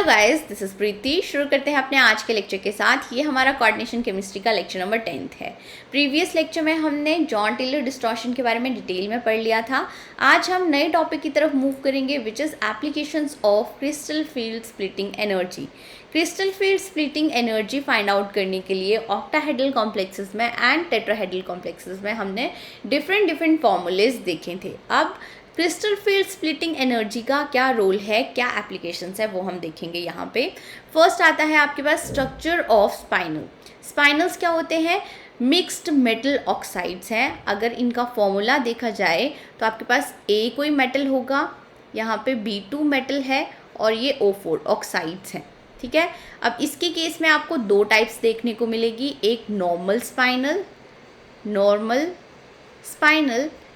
Guys, this is प्रीति। शुरू करते हैं अपने आज के लेक्चर के साथ। ये हमारा कोऑर्डिनेशन केमिस्ट्री का लेक्चर नंबर 10 है। प्रीवियस लेक्चर में हमने जॉन टेलर डिस्टॉर्शन के बारे में डिटेल में पढ़ लिया था। आज हम नए टॉपिक की तरफ मूव करेंगे, which is applications of crystal field splitting energy. Crystal field splitting energy find out करने के लिए ऑक्टाहेड्रल कॉम्प्लेक्सेस में एंड टेट्राहेड्रल कॉम्प्लेक्सेस में हमने डिफरेंट फॉर्मूलेज देखे थे। अब क्रिस्टल फील्ड स्प्लिटिंग एनर्जी का क्या रोल है, क्या एप्लीकेशंस है, वो हम देखेंगे यहाँ पे। फर्स्ट आता है आपके पास स्ट्रक्चर ऑफ स्पाइनल। स्पाइनल्स क्या होते हैं? मिक्स्ड मेटल ऑक्साइड्स हैं। अगर इनका फॉर्मूला देखा जाए तो आपके पास ए कोई मेटल होगा, यहाँ पे B2 मेटल है और ये O4 ऑक्साइड्स हैं। ठीक है, अब इसके केस में आपको दो टाइप्स देखने को मिलेगी, एक normal spinal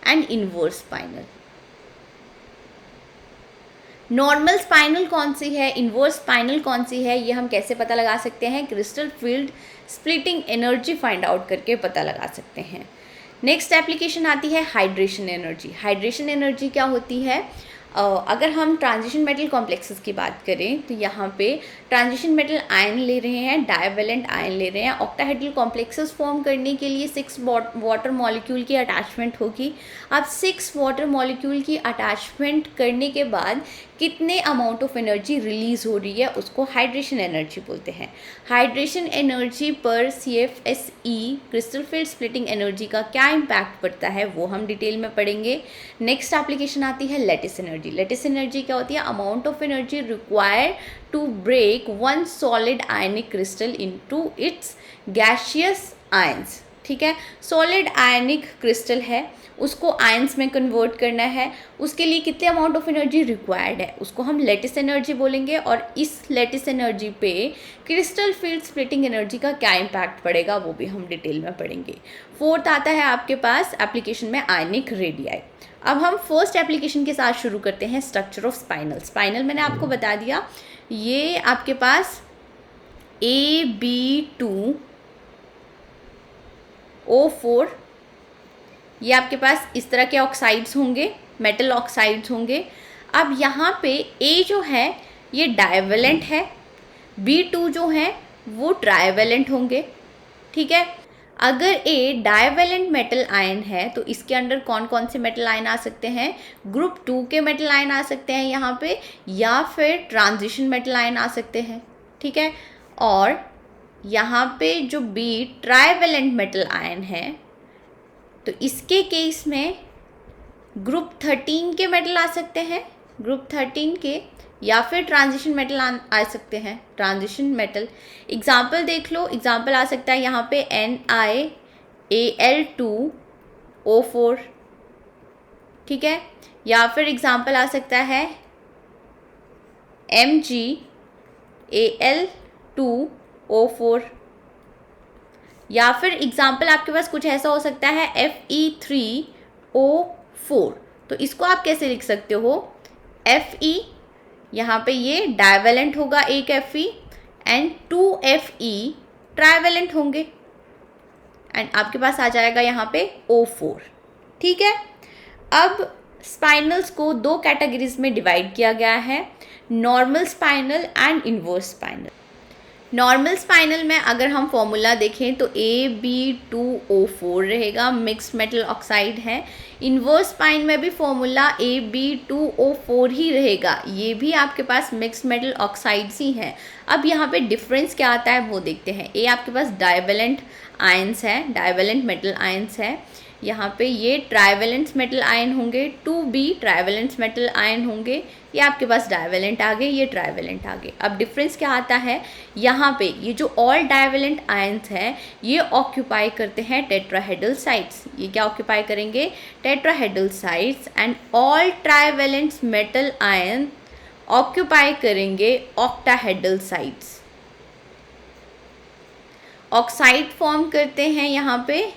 and inverse spinal. Normal spinal कौन सी है, इनवर्स स्पाइनल कौन सी है, ये हम कैसे पता लगा सकते हैं? Crystal field splitting energy find out करके पता लगा सकते हैं। नेक्स्ट एप्लीकेशन आती है हाइड्रेशन एनर्जी। हाइड्रेशन एनर्जी क्या होती है? अगर हम ट्रांजिशन मेटल कॉम्प्लेक्सेस की बात करें तो यहाँ पे ट्रांजिशन मेटल आयन ले रहे हैं, डाइवेलेंट आयन ले रहे हैं। ऑक्टाहेड्रल कॉम्प्लेक्सेस फॉर्म करने के लिए 6 वाटर मॉलिक्यूल की अटैचमेंट होगी। अब 6 वाटर मॉलिक्यूल की अटैचमेंट करने के बाद कितने अमाउंट ऑफ एनर्जी रिलीज हो रही है, उसको हाइड्रेशन एनर्जी बोलते हैं। हाइड्रेशन एनर्जी पर CFSE crystal field splitting energy का क्या इम्पैक्ट पड़ता है वो हम डिटेल में पढ़ेंगे। नेक्स्ट एप्लीकेशन आती है लैटिस एनर्जी। लैटिस एनर्जी क्या होती है? Amount of energy required to break one solid ionic crystal into its gaseous ions. ठीक है, सॉलिड आयनिक क्रिस्टल है, उसको आयंस में कन्वर्ट करना है, उसके लिए कितने अमाउंट ऑफ एनर्जी रिक्वायर्ड है, उसको हम लैटिस एनर्जी बोलेंगे। और इस लैटिस एनर्जी पे क्रिस्टल फील्ड स्प्लिटिंग एनर्जी का क्या इम्पैक्ट पड़ेगा वो भी हम डिटेल में पढ़ेंगे। फोर्थ आता है आपके पास एप्लीकेशन में आयनिक रेडियाई। अब हम फर्स्ट एप्लीकेशन के साथ शुरू करते हैं, स्ट्रक्चर ऑफ स्पाइनल। स्पाइनल मैंने आपको बता दिया, ये आपके पास AB2O4, ये आपके पास इस तरह के ऑक्साइड्स होंगे, मेटल ऑक्साइड्स होंगे। अब यहाँ पे A जो है ये डाइवेलेंट है, B2 जो है वो ट्राइवेलेंट होंगे। ठीक है, अगर A डाइवेलेंट मेटल आयन है तो इसके अंदर कौन कौन से मेटल आयन आ सकते हैं? ग्रुप 2 के मेटल आयन आ सकते हैं यहाँ पे, या फिर ट्रांजिशन मेटल आयन आ सकते हैं। ठीक है, और यहाँ पे जो B ट्राइवेलेंट मेटल आयन है तो इसके केस में ग्रुप 13 के मेटल आ सकते हैं, ग्रुप 13 के, या फिर ट्रांजिशन मेटल आ सकते हैं, ट्रांजिशन मेटल। एग्जाम्पल देख लो, एग्जाम्पल आ सकता है यहाँ पे NiAl2O4। ठीक है, या फिर एग्जाम्पल आ सकता है MgAl2O4, या फिर एग्जाम्पल आपके पास कुछ ऐसा हो सकता है Fe3O4। तो इसको आप कैसे लिख सकते हो? Fe, यहाँ पे ये डाइवेलेंट होगा एक Fe, एंड 2 Fe ट्राइवेलेंट होंगे, एंड आपके पास आ जाएगा यहाँ पे O4। ठीक है, अब स्पाइनल्स को दो कैटेगरीज में डिवाइड किया गया है, normal spinal and inverse spinal. Normal spinal में अगर हम फॉर्मूला देखें तो AB2O4 रहेगा, मिक्स्ड मेटल ऑक्साइड है। इनवर्स स्पाइन में भी फॉर्मूला AB2O4 ही रहेगा, ये भी आपके पास मिक्स्ड मेटल ऑक्साइड्स ही हैं। अब यहाँ पे डिफरेंस क्या आता है वो देखते हैं। A आपके पास डाइवेलेंट आयंस है, डाइवेलेंट मेटल आयंस है, यहाँ पे ये ट्राइवेलेंट मेटल आयन होंगे, 2B ट्राइवेलेंट मेटल आयन होंगे, ये आपके पास डाइवेलेंट आ गए, ये ट्राइवेलेंट आ गए। अब डिफरेंस क्या आता है? यहाँ पे ये जो ऑल डाइवेलेंट आयंस हैं ये ऑक्यूपाई करते हैं टेट्राहेड्रल साइट्स। ये क्या ऑक्यूपाई करेंगे? Tetrahedral sites. And all trivalent metal ion occupy करेंगे ऑक्टाहेड्रल साइट्स। ऑक्साइड फॉर्म करते हैं यहाँ पे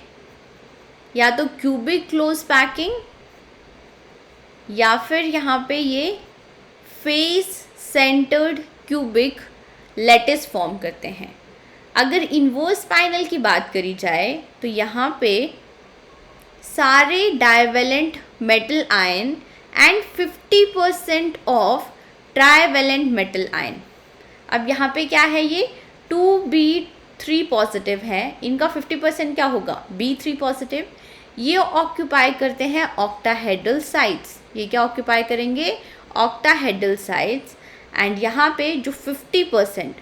या तो क्यूबिक क्लोज पैकिंग, या फिर यहाँ पे ये face centred cubic lattice form करते हैं। अगर इनवर्स स्पाइनल की बात करी जाए तो यहाँ पे सारे divalent metal ion and 50% of trivalent metal ion. अब यहाँ पे क्या है, ये 2B3 पॉजिटिव है, इनका 50% क्या होगा, B3 पॉजिटिव। ये ऑक्यूपाई करते हैं ऑक्टाहेड्रल साइट्स, ये क्या ऑक्यूपाई करेंगे, ऑक्टाहेड्रल साइट्स। एंड यहाँ पे जो 50%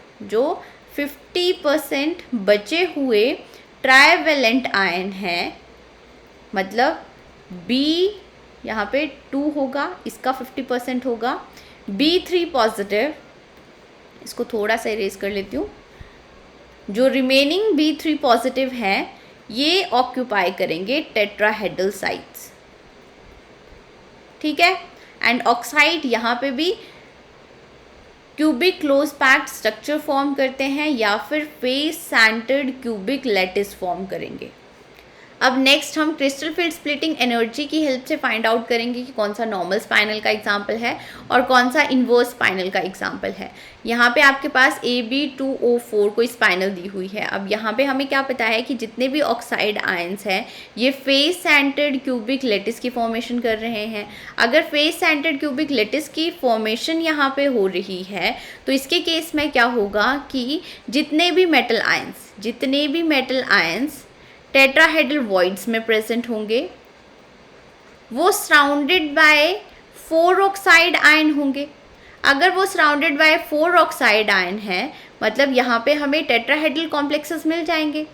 बचे हुए ट्राइवेलेंट आयन हैं, मतलब B यहाँ पे 2 होगा, इसका 50% होगा, B3 पॉजिटिव, इसको थोड़ा सा इरेज कर लेती हूँ, जो रिमेनिंग B3 पॉजिटिव हैं ये ऑक्यूपाई करेंगे टेट्राहेड्रल साइट्स, ठीक है। एंड ऑक्साइड यहाँ पे भी cubic close packed structure form करते हैं या फिर face centred cubic lattice form करेंगे। अब नेक्स्ट हम क्रिस्टल फील्ड स्प्लिटिंग एनर्जी की हेल्प से फाइंड आउट करेंगे कि कौन सा नॉर्मल स्पाइनल का एग्जाम्पल है और कौन सा इन्वर्स स्पाइनल का एग्जाम्पल है। यहाँ पे आपके पास AB2O4 कोई स्पाइनल दी हुई है। अब यहाँ पे हमें क्या पता है कि जितने भी ऑक्साइड आयंस हैं ये फेस सेंटर्ड क्यूबिक लैटिस की फॉर्मेशन कर रहे हैं। अगर फेस सेंटर्ड क्यूबिक लैटिस की फॉर्मेशन यहाँ पे हो रही है तो इसके केस में क्या होगा कि जितने भी मेटल आयंस टेट्राहेड्रल वॉइड्स में प्रेजेंट होंगे वो सराउंडेड बाय 4 ऑक्साइड आयन होंगे। अगर वो सराउंडेड बाय 4 ऑक्साइड आयन है मतलब यहाँ पे हमें टेट्राहेड्रल कॉम्प्लेक्सेस मिल जाएंगे,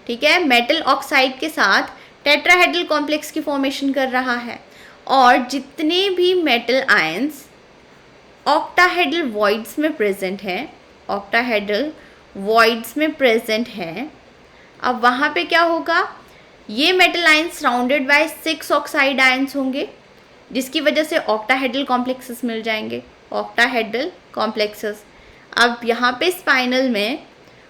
ठीक है। मेटल ऑक्साइड के साथ टेट्राहेड्रल कॉम्प्लेक्स की फॉर्मेशन कर रहा है और जितने भी मेटल आयंस ऑक्टाहेड्रल वॉइड्स में प्रेजेंट हैं, अब वहाँ पे क्या होगा, ये metal ions surrounded by 6 oxide ions होंगे जिसकी वजह से ऑक्टाहेड्रल कॉम्प्लेक्सेस मिल जाएंगे, ऑक्टाहेड्रल कॉम्प्लेक्सेस। अब यहाँ पे स्पाइनल में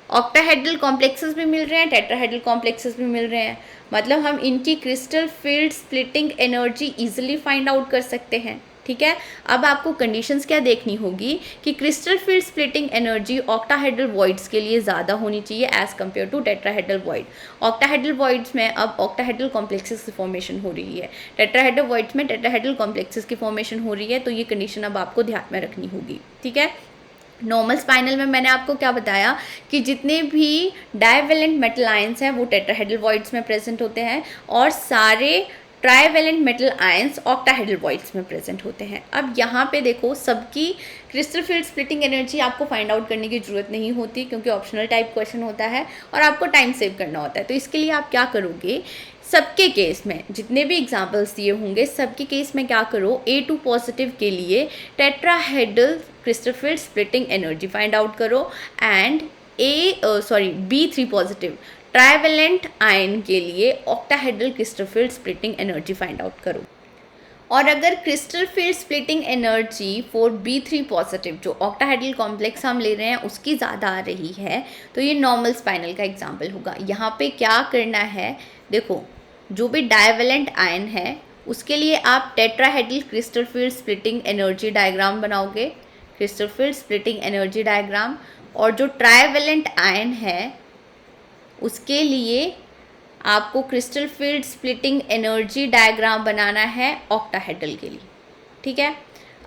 ऑक्टाहेड्रल कॉम्प्लेक्सेस भी मिल रहे हैं, टेट्राहेड्रल कॉम्प्लेक्सेस भी मिल रहे हैं, मतलब हम इनकी crystal field splitting energy easily find out कर सकते हैं, ठीक है। अब आपको कंडीशंस क्या देखनी होगी कि crystal field splitting energy octahedral voids के लिए ज़्यादा होनी चाहिए as compare to tetrahedral void. Octahedral voids में अब ऑक्टाहेड्रल कॉम्प्लेक्सेस की फॉर्मेशन हो रही है, टेट्राहेड्रल वॉइड्स में टेट्राहेड्रल कॉम्प्लेक्सेस की फॉर्मेशन हो रही है, तो ये कंडीशन अब आपको ध्यान में रखनी होगी, ठीक है। नॉर्मल स्पाइनल में मैंने आपको क्या बताया कि जितने भी डाइवेलेंट मेटल आयंस हैं वो टेट्राहेड्रल वॉइड्स में प्रेजेंट होते हैं और सारे trivalent metal ions octahedral voids में प्रेजेंट होते हैं। अब यहाँ पे देखो सबकी क्रिस्टल फील्ड स्प्लिटिंग एनर्जी आपको फाइंड आउट करने की ज़रूरत नहीं होती क्योंकि ऑप्शनल टाइप क्वेश्चन होता है और आपको टाइम सेव करना होता है। तो इसके लिए आप क्या करोगे, सबके केस में जितने भी एग्जाम्पल्स दिए होंगे सबके केस में क्या करो, A2 पॉजिटिव के लिए tetrahedral crystal field splitting energy find out करो and B3 positive trivalent ion के लिए octahedral crystal field splitting energy find out करो। और अगर crystal field splitting energy for B3 positive जो ऑक्टाहेड्रल कॉम्प्लेक्स हम ले रहे हैं उसकी ज़्यादा आ रही है तो ये नॉर्मल स्पाइनल का एग्जाम्पल होगा। यहाँ पे क्या करना है, देखो जो भी डाइवेलेंट आयन है उसके लिए आप tetrahedral crystal field splitting energy diagram बनाओगे, crystal field splitting energy diagram, और जो ट्राइवेलेंट आयन है उसके लिए आपको crystal field splitting energy diagram बनाना है ऑक्टाहेड्रल के लिए, ठीक है।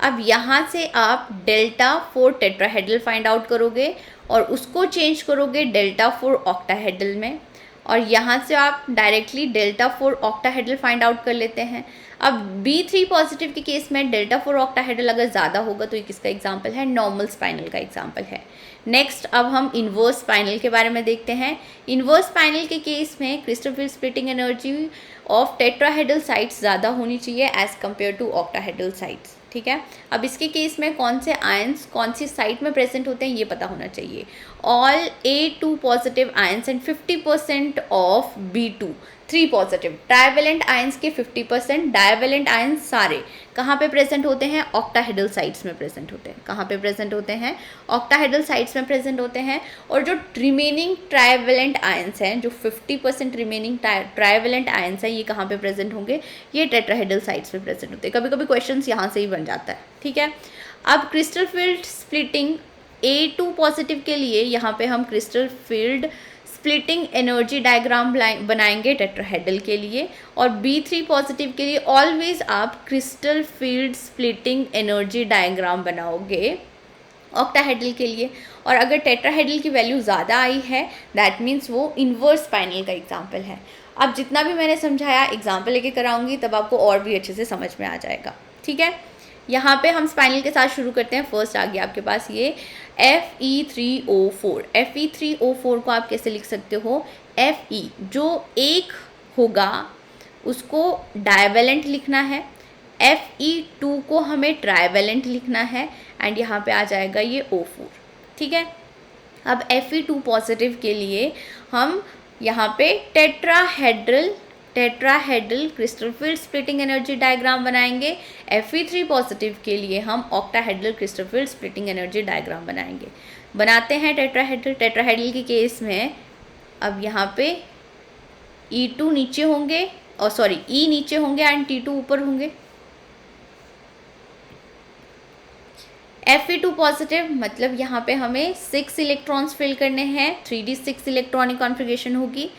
अब यहाँ से आप डेल्टा 4 टेट्राहेड्रल फाइंड आउट करोगे और उसको चेंज करोगे डेल्टा 4 ऑक्टाहेड्रल में और यहाँ से आप directly delta 4 octahedral find out कर लेते हैं। अब B3 पॉजिटिव के केस में डेल्टा 4 ऑक्टाहेड्रल अगर ज़्यादा होगा तो ये किसका एग्जाम्पल है, नॉर्मल स्पाइनल का एग्जाम्पल है। नेक्स्ट अब हम इन्वर्स स्पाइनल के बारे में देखते हैं। इन्वर्स स्पाइनल के केस में crystal field splitting energy of tetrahedral sites ज़्यादा होनी चाहिए as compare to octahedral sites, ठीक है। अब इसके केस में कौन से आयंस कौन सी साइट में प्रेजेंट होते हैं ये पता होना चाहिए। All A2 positive ions and 50% of B2 3 positive trivalent ions के 50%, डाइवेलेंट आयंस सारे कहाँ पे प्रेजेंट होते हैं, ऑक्टाहेड्रल साइट्स में प्रेजेंट होते हैं। कहाँ पे प्रेजेंट होते हैं, ऑक्टाहेड्रल साइट्स में प्रेजेंट होते हैं। और जो रिमेनिंग ट्राइवेलेंट आयंस हैं, जो 50% रिमेनिंग ट्राइवेलेंट आयंस हैं, ये कहाँ पे प्रेजेंट होंगे, ये टेट्राहेड्रल साइट्स में प्रेजेंट होते हैं। कभी कभी क्वेश्चन यहाँ से ही बन जाता है, ठीक है। अब crystal field splitting A2 positive के लिए यहाँ पे हम crystal field splitting energy diagram बनाएंगे टेट्राहेड्रल के लिए, और B3 पॉजिटिव के लिए ऑलवेज आप crystal field splitting energy diagram बनाओगे ऑक्टाहेड्रल के लिए। और अगर टेट्राहेड्रल की वैल्यू ज़्यादा आई है दैट मीन्स वो इन्वर्स स्पाइनल का एग्जाम्पल है। अब जितना भी मैंने समझाया एग्जाम्पल लेके कराऊंगी तब आपको और भी अच्छे से समझ में आ जाएगा। ठीक है, यहाँ पे हम स्पाइनल के साथ शुरू करते हैं। फर्स्ट आ गया आपके पास ये Fe3O4। Fe3O4 को आप कैसे लिख सकते हो, Fe जो एक होगा उसको डायवेलेंट लिखना है, Fe2 को हमें ट्राइवेलेंट लिखना है एंड यहाँ पे आ जाएगा ये O4। ठीक है, अब Fe2 पॉजिटिव के लिए हम यहाँ पे tetrahedral crystal field splitting energy diagram बनाएंगे। Fe3 पॉजिटिव के लिए हम octahedral crystal field splitting energy diagram बनाएंगे। बनाते हैं टेट्राहेड्रल के केस में। अब यहाँ पे E2 नीचे होंगे और सॉरी E नीचे होंगे एंड T2 ऊपर होंगे। Fe2 पॉजिटिव मतलब यहाँ पे हमें 6 इलेक्ट्रॉन्स फिल करने हैं, 3d6 इलेक्ट्रॉनिक कॉन्फ़िगरेशन होगी।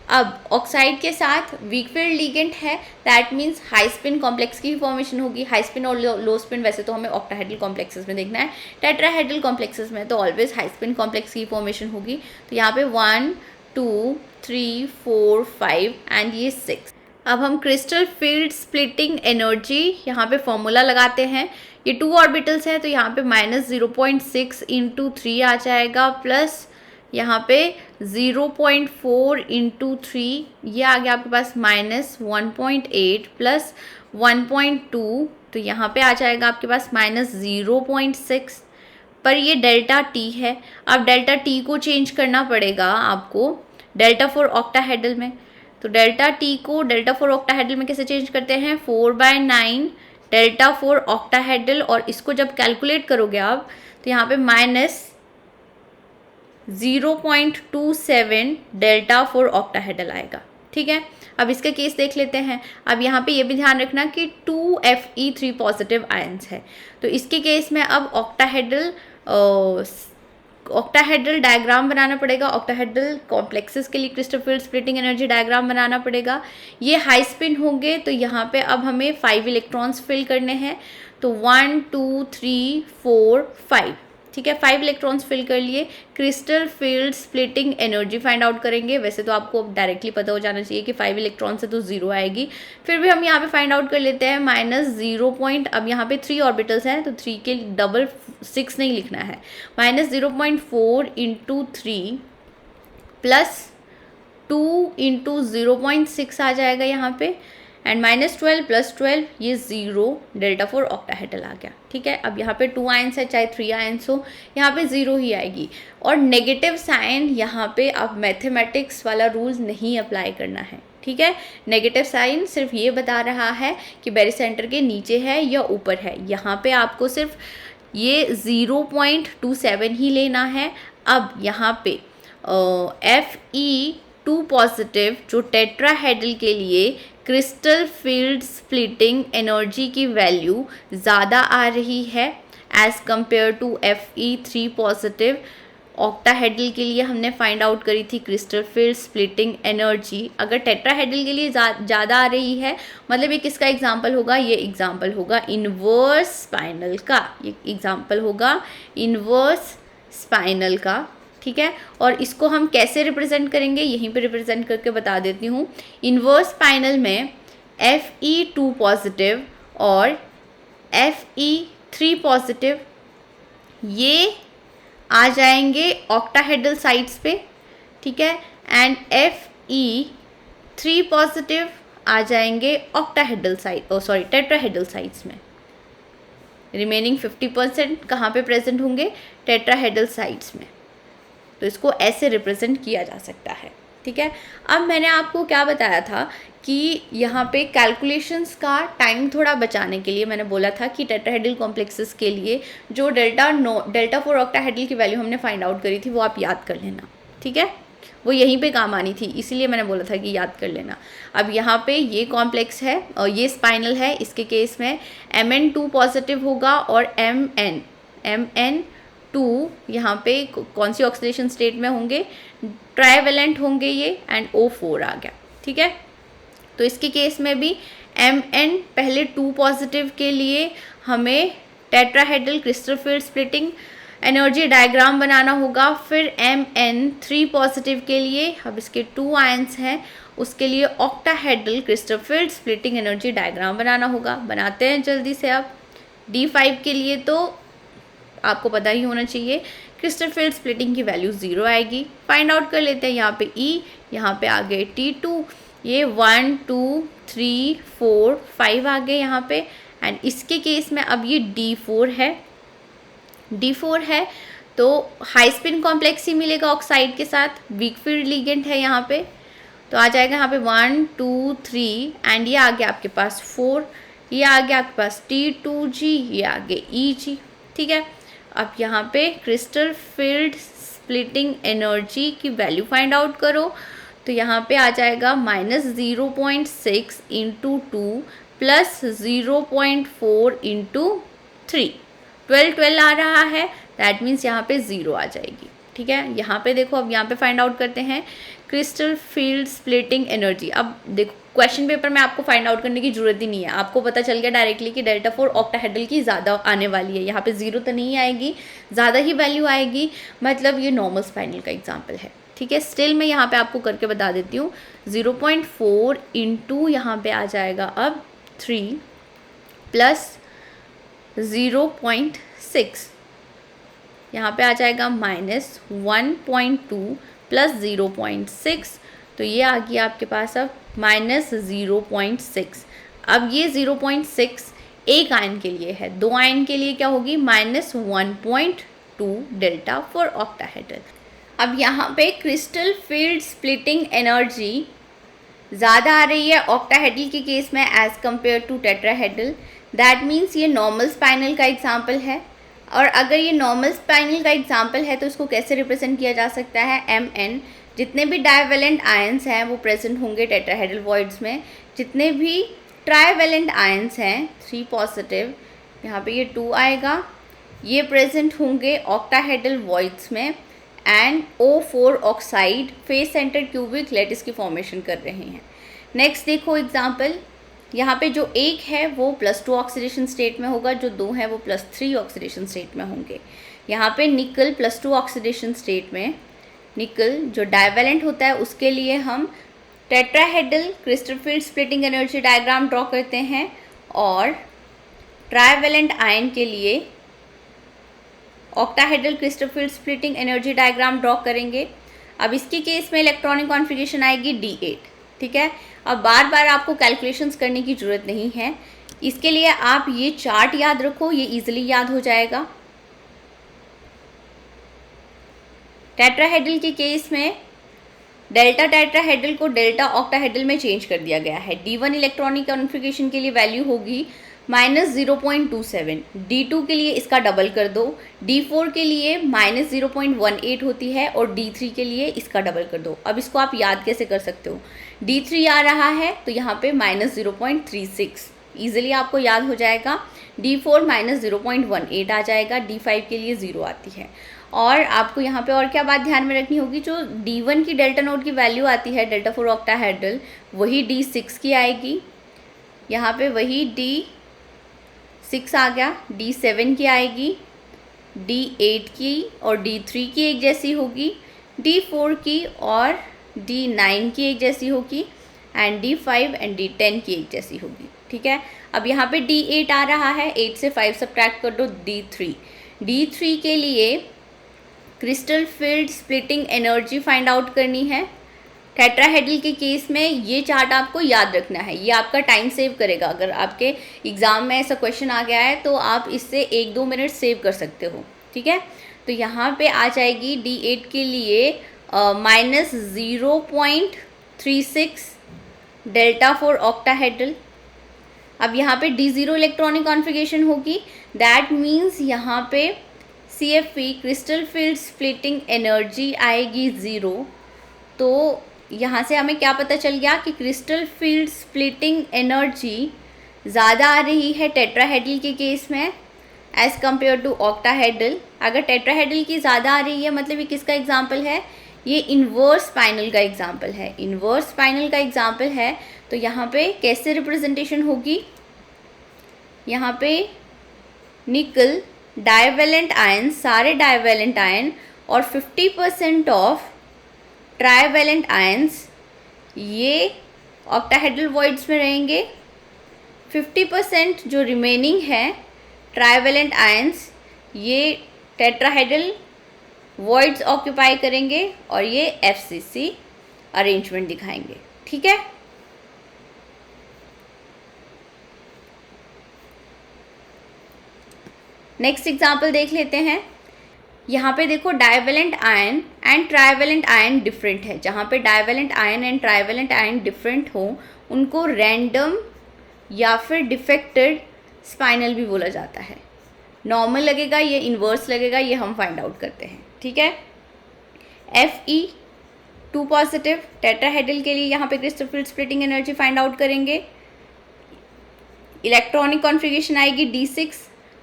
अब ऑक्साइड के साथ वीक फील्ड लिगेंड है that means high spin complex की फॉर्मेशन होगी। हाई स्पिन और लो स्पिन वैसे तो हमें ऑक्टाहेड्रल कॉम्प्लेक्सेस में देखना है, टेट्राहेड्रल कॉम्प्लेक्सेस में तो ऑलवेज हाई स्पिन कॉम्प्लेक्स की फॉर्मेशन होगी। तो यहाँ पे 1 2 3 4 5 एंड ये 6। अब हम क्रिस्टल फील्ड स्प्लिटिंग एनर्जी यहाँ पे फॉर्मूला लगाते हैं। ये 2 ऑर्बिटल्स हैं तो यहाँ पे -0.6 इंटू 3 आ जाएगा, प्लस यहाँ पे 0.4 इंटू 3 ये आ गया आपके पास -1.8 प्लस 1.2 तो यहाँ पे आ जाएगा आपके पास -0.6। पर ये डेल्टा टी है। अब डेल्टा टी को चेंज करना पड़ेगा आपको डेल्टा फॉर ऑक्टाहेड्रल में। तो डेल्टा टी को डेल्टा फॉर ऑक्टाहेड्रल में कैसे चेंज करते हैं, 4/9 डेल्टा फॉर ऑक्टाहेड्रल, और इसको जब कैलकुलेट करोगे आप तो यहाँ पे -0.27 डेल्टा फॉर ऑक्टाहेड्रल आएगा। ठीक है, अब इसका केस देख लेते हैं। अब यहाँ पे ये भी ध्यान रखना कि 2 Fe3 पॉजिटिव आयंस है। तो इसके केस में अब ऑक्टाहेड्रल डायग्राम बनाना पड़ेगा। ऑक्टाहेड्रल कॉम्प्लेक्सेस के लिए crystal field splitting energy diagram बनाना पड़ेगा। ये हाई स्पिन होंगे तो यहाँ पे अब हमें 5 इलेक्ट्रॉन्स फिल करने हैं। तो 1 2 3 4 5। ठीक है, 5 इलेक्ट्रॉन्स फिल कर लिए। Crystal field splitting energy find out करेंगे। वैसे तो आपको डायरेक्टली पता हो जाना चाहिए कि 5 इलेक्ट्रॉन से तो 0 आएगी, फिर भी हम यहाँ पे फाइंड आउट कर लेते हैं -0. अब यहाँ पे 3 ऑर्बिटल्स हैं तो 3 के डबल 6 नहीं लिखना है, -0.4 इंटू 3 प्लस 2 इंटू 0.6 आ जाएगा यहाँ पे एंड -12 प्लस 12 ये 0 डेल्टा फॉर ऑक्टाहेड्रल आ गया। ठीक है, अब यहाँ पे 2 आयंस है चाहे 3 आयंस हो, यहाँ पे 0 ही आएगी। और नेगेटिव साइन यहाँ पे अब मैथमेटिक्स वाला रूल नहीं अप्लाई करना है। ठीक है, नेगेटिव साइन सिर्फ ये बता रहा है कि बेरिसेंटर के नीचे है या ऊपर है। यहाँ पे आपको सिर्फ ये 0.27 ही लेना है। अब यहाँ पे Fe2 पॉजिटिव जो टेट्राहेड्रल के लिए क्रिस्टल फील्ड स्प्लिटिंग एनर्जी की वैल्यू ज़्यादा आ रही है as compare to Fe3 positive. Octahedral के लिए हमने फाइंड आउट करी थी क्रिस्टल फील्ड स्प्लिटिंग एनर्जी। अगर टेट्राहेड्रल के लिए ज़्यादा आ रही है मतलब ये किसका एग्जाम्पल होगा, ये एग्जाम्पल होगा इन्वर्स स्पाइनल का। ये एग्जाम्पल होगा इन्वर्स स्पाइनल का। ठीक है, और इसको हम कैसे रिप्रेजेंट करेंगे यहीं पे रिप्रेजेंट करके बता देती हूँ। इन्वर्स स्पाइनल में Fe2 पॉजिटिव और Fe3 पॉजिटिव ये आ जाएंगे ऑक्टाहेड्रल साइड्स पे। ठीक है, एंड Fe3 पॉजिटिव आ जाएंगे ऑक्टाहेड्रल साइड टेट्राहेड्रल साइड्स में। रिमेनिंग 50% कहाँ पे प्रेजेंट होंगे, टेट्राहेड्रल साइड्स में। तो इसको ऐसे रिप्रेजेंट किया जा सकता है। ठीक है, अब मैंने आपको क्या बताया था कि यहाँ पे कैलकुलेशंस का टाइम थोड़ा बचाने के लिए मैंने बोला था कि टेट्राहेड्रल कॉम्प्लेक्सेस के लिए जो डेल्टा फॉर ऑक्टाहेड्रल की वैल्यू हमने फाइंड आउट करी थी वो आप याद कर लेना। ठीक है, वो यहीं पे काम आनी थी, इसीलिए मैंने बोला था कि याद कर लेना। अब यहाँ पे ये कॉम्प्लेक्स है और ये स्पाइनल है, इसके केस में Mn2 पॉजिटिव होगा और Mn2 यहाँ पे कौन सी ऑक्सीडेशन स्टेट में होंगे, ट्राइवेलेंट होंगे ये, एंड O4 आ गया। ठीक है, तो इसके केस में भी Mn पहले 2 पॉजिटिव के लिए हमें tetrahedral crystal field splitting energy diagram बनाना होगा। फिर Mn3 पॉजिटिव के लिए, अब इसके 2 आयंस हैं, उसके लिए octahedral crystal field splitting energy diagram बनाना होगा। बनाते हैं जल्दी से। अब D5 के लिए तो आपको पता ही होना चाहिए, क्रिस्टल फील्ड स्प्लिटिंग की वैल्यू 0 आएगी। फाइंड आउट कर लेते हैं। यहाँ पे E, यहाँ पे आ गए T2, ये 1 2 3 4 5 आ गए यहाँ पे। एंड इसके केस में अब ये D4 है तो हाई स्पिन कॉम्प्लेक्स ही मिलेगा ऑक्साइड के साथ, वीक फील्ड लिगेंड है यहाँ पे, तो आ जाएगा यहाँ पे 1 2 3 एंड ये आ गया आपके पास 4, ये आ गया आपके पास T2G, ये आ गए EG। ठीक है, अब यहाँ पे क्रिस्टल फील्ड स्प्लिटिंग एनर्जी की वैल्यू फाइंड आउट करो, तो यहाँ पे आ जाएगा -0.6 इंटू 2 प्लस 0.4 इंटू 3, 12 आ रहा है, दैट मीन्स यहाँ पे 0 आ जाएगी। ठीक है, यहाँ पे देखो, अब यहाँ पे फाइंड आउट करते हैं क्रिस्टल फील्ड स्प्लिटिंग एनर्जी। अब देखो क्वेश्चन पेपर में आपको फाइंड आउट करने की जरूरत ही नहीं है, आपको पता चल गया डायरेक्टली कि डेल्टा 4 ऑक्टाहेड्रल की ज़्यादा आने वाली है। यहाँ पे 0 तो नहीं आएगी, ज़्यादा ही वैल्यू आएगी, मतलब ये नॉर्मल स्पाइनल का एग्जाम्पल है। ठीक है, स्टिल मैं यहाँ पे आपको करके बता देती हूँ। 0.4 इंटू यहाँ पे आ जाएगा अब 3 प्लस 0.6, यहाँ पे आ जाएगा -1.2 प्लस 0.6, तो ये आ गया आपके पास अब -0.6। अब ये 0.6 एक आयन के लिए है, 2 आयन के लिए क्या होगी -1.2 डेल्टा फॉर ऑक्टाहेड्रल। अब यहाँ पे क्रिस्टल फील्ड स्प्लिटिंग एनर्जी ज़्यादा आ रही है ऑक्टाहेड्रल के केस में as compare to tetrahedral, that means ये नॉर्मल स्पाइनल का एग्जाम्पल है। और अगर ये नॉर्मल स्पाइनल का एग्जाम्पल है तो इसको कैसे रिप्रेजेंट किया जा सकता है, Mn, जितने भी डाइवेलेंट आयंस हैं वो प्रेजेंट होंगे टेट्राहेड्रल वॉइड्स में, जितने भी ट्राइवेलेंट आयंस हैं 3 पॉजिटिव, यहाँ पे ये 2 आएगा, ये प्रेजेंट होंगे ऑक्टाहेड्रल वॉइड्स में। And O4 oxide face centre cubic lattice की फॉर्मेशन कर रहे हैं। नेक्स्ट देखो एग्जाम्पल, यहाँ पे जो 1 है वो +2 ऑक्सीडेशन स्टेट में होगा, जो 2 है वो +3 ऑक्सीडेशन स्टेट में होंगे। यहाँ पे निकल +2 ऑक्सीडेशन स्टेट में, निकल जो डाइवेलेंट होता है उसके लिए हम tetrahedral crystal field splitting energy diagram draw करते हैं, और ट्राइवेलेंट आयन के लिए octahedral crystal field splitting energy diagram draw करेंगे। अब इसके केस में इलेक्ट्रॉनिक कॉन्फ़िगरेशन आएगी D8। ठीक है, अब बार बार आपको कैलकुलेशंस करने की ज़रूरत नहीं है, इसके लिए आप ये चार्ट याद रखो, ये इजीली याद हो जाएगा। टेट्राहेड्रल के केस में डेल्टा टेट्राहेड्रल को डेल्टा ऑक्टाहेड्रल में चेंज कर दिया गया है। D1 इलेक्ट्रॉनिक कॉन्फ़िगरेशन के लिए वैल्यू होगी -0.27, D2 के लिए इसका डबल कर दो, D4 के लिए -0.18 होती है, और D3 के लिए इसका डबल कर दो। अब इसको आप याद कैसे कर सकते हो, D3 आ रहा है तो यहाँ पे -0.36 ईजिली आपको याद हो जाएगा, D4 -0.18 आ जाएगा, D5 के लिए 0 आती है। और आपको यहाँ पे और क्या बात ध्यान में रखनी होगी, जो D1 की डेल्टा नोड की वैल्यू आती है डेल्टा फॉर ऑक्टाहेड्रल, वही D6 की आएगी, यहाँ पे वही D6 आ गया, D7 की आएगी, D8 की और D3 की एक जैसी होगी, D4 की और D9 की एक जैसी होगी, एंड D5 एंड D10 की एक जैसी होगी। ठीक है, अब यहाँ पे D8 आ रहा है, 8 से 5 सब्ट्रैक्ट कर दो, D3 के लिए crystal field splitting energy find out करनी है। टेट्राहेड्रल के केस में ये चार्ट आपको याद रखना है, ये आपका टाइम सेव करेगा। अगर आपके एग्ज़ाम में ऐसा क्वेश्चन आ गया है तो आप इससे 1-2 मिनट सेव कर सकते हो। ठीक है, तो यहाँ पे आ जाएगी D8 के लिए -0.36 डेल्टा फॉर ऑक्टाहेड्रल। अब यहाँ पे D0 इलेक्ट्रॉनिक कॉन्फ़िगरेशन होगी, दैट मीन्स यहाँ पे CFE crystal field splitting energy आएगी 0। तो यहाँ से हमें क्या पता चल गया कि क्रिस्टल फील्ड स्प्लिटिंग एनर्जी ज़्यादा आ रही है टेट्राहेड्रल के केस में एज़ कम्पेयर टू ऑक्टाहेड्रल। अगर टेट्राहेड्रल की ज़्यादा आ रही है मतलब ये किसका एग्जाम्पल है, ये इन्वर्स स्पाइनल का एग्जाम्पल है। इन्वर्स स्पाइनल का एग्जाम्पल है तो यहाँ पे कैसे रिप्रेजेंटेशन होगी, यहाँ पे निकल डाइवेलेंट आयन, सारे डाइवेलेंट आयन और 50% ऑफ ट्राइवेलेंट आयंस ये ऑक्टाहेड्रल वॉइड्स में रहेंगे। 50% जो रिमेनिंग है ट्राइवेलेंट आयंस ये टेट्राहेड्रल वॉइड्स ऑक्यूपाई करेंगे और ये FCC अरेंजमेंट दिखाएंगे। ठीक है, नेक्स्ट एग्जाम्पल देख लेते हैं। यहाँ पे देखो divalent ion and trivalent ion different है। जहाँ पे divalent ion and trivalent ion different हो उनको रैंडम या फिर डिफेक्टेड स्पाइनल भी बोला जाता है। नॉर्मल लगेगा, ये इन्वर्स लगेगा, ये हम फाइंड आउट करते हैं। ठीक है, Fe 2 पॉजिटिव टेट्राहेड्रल के लिए यहाँ पे crystal field splitting energy find out करेंगे। इलेक्ट्रॉनिक कॉन्फ़िगरेशन आएगी D6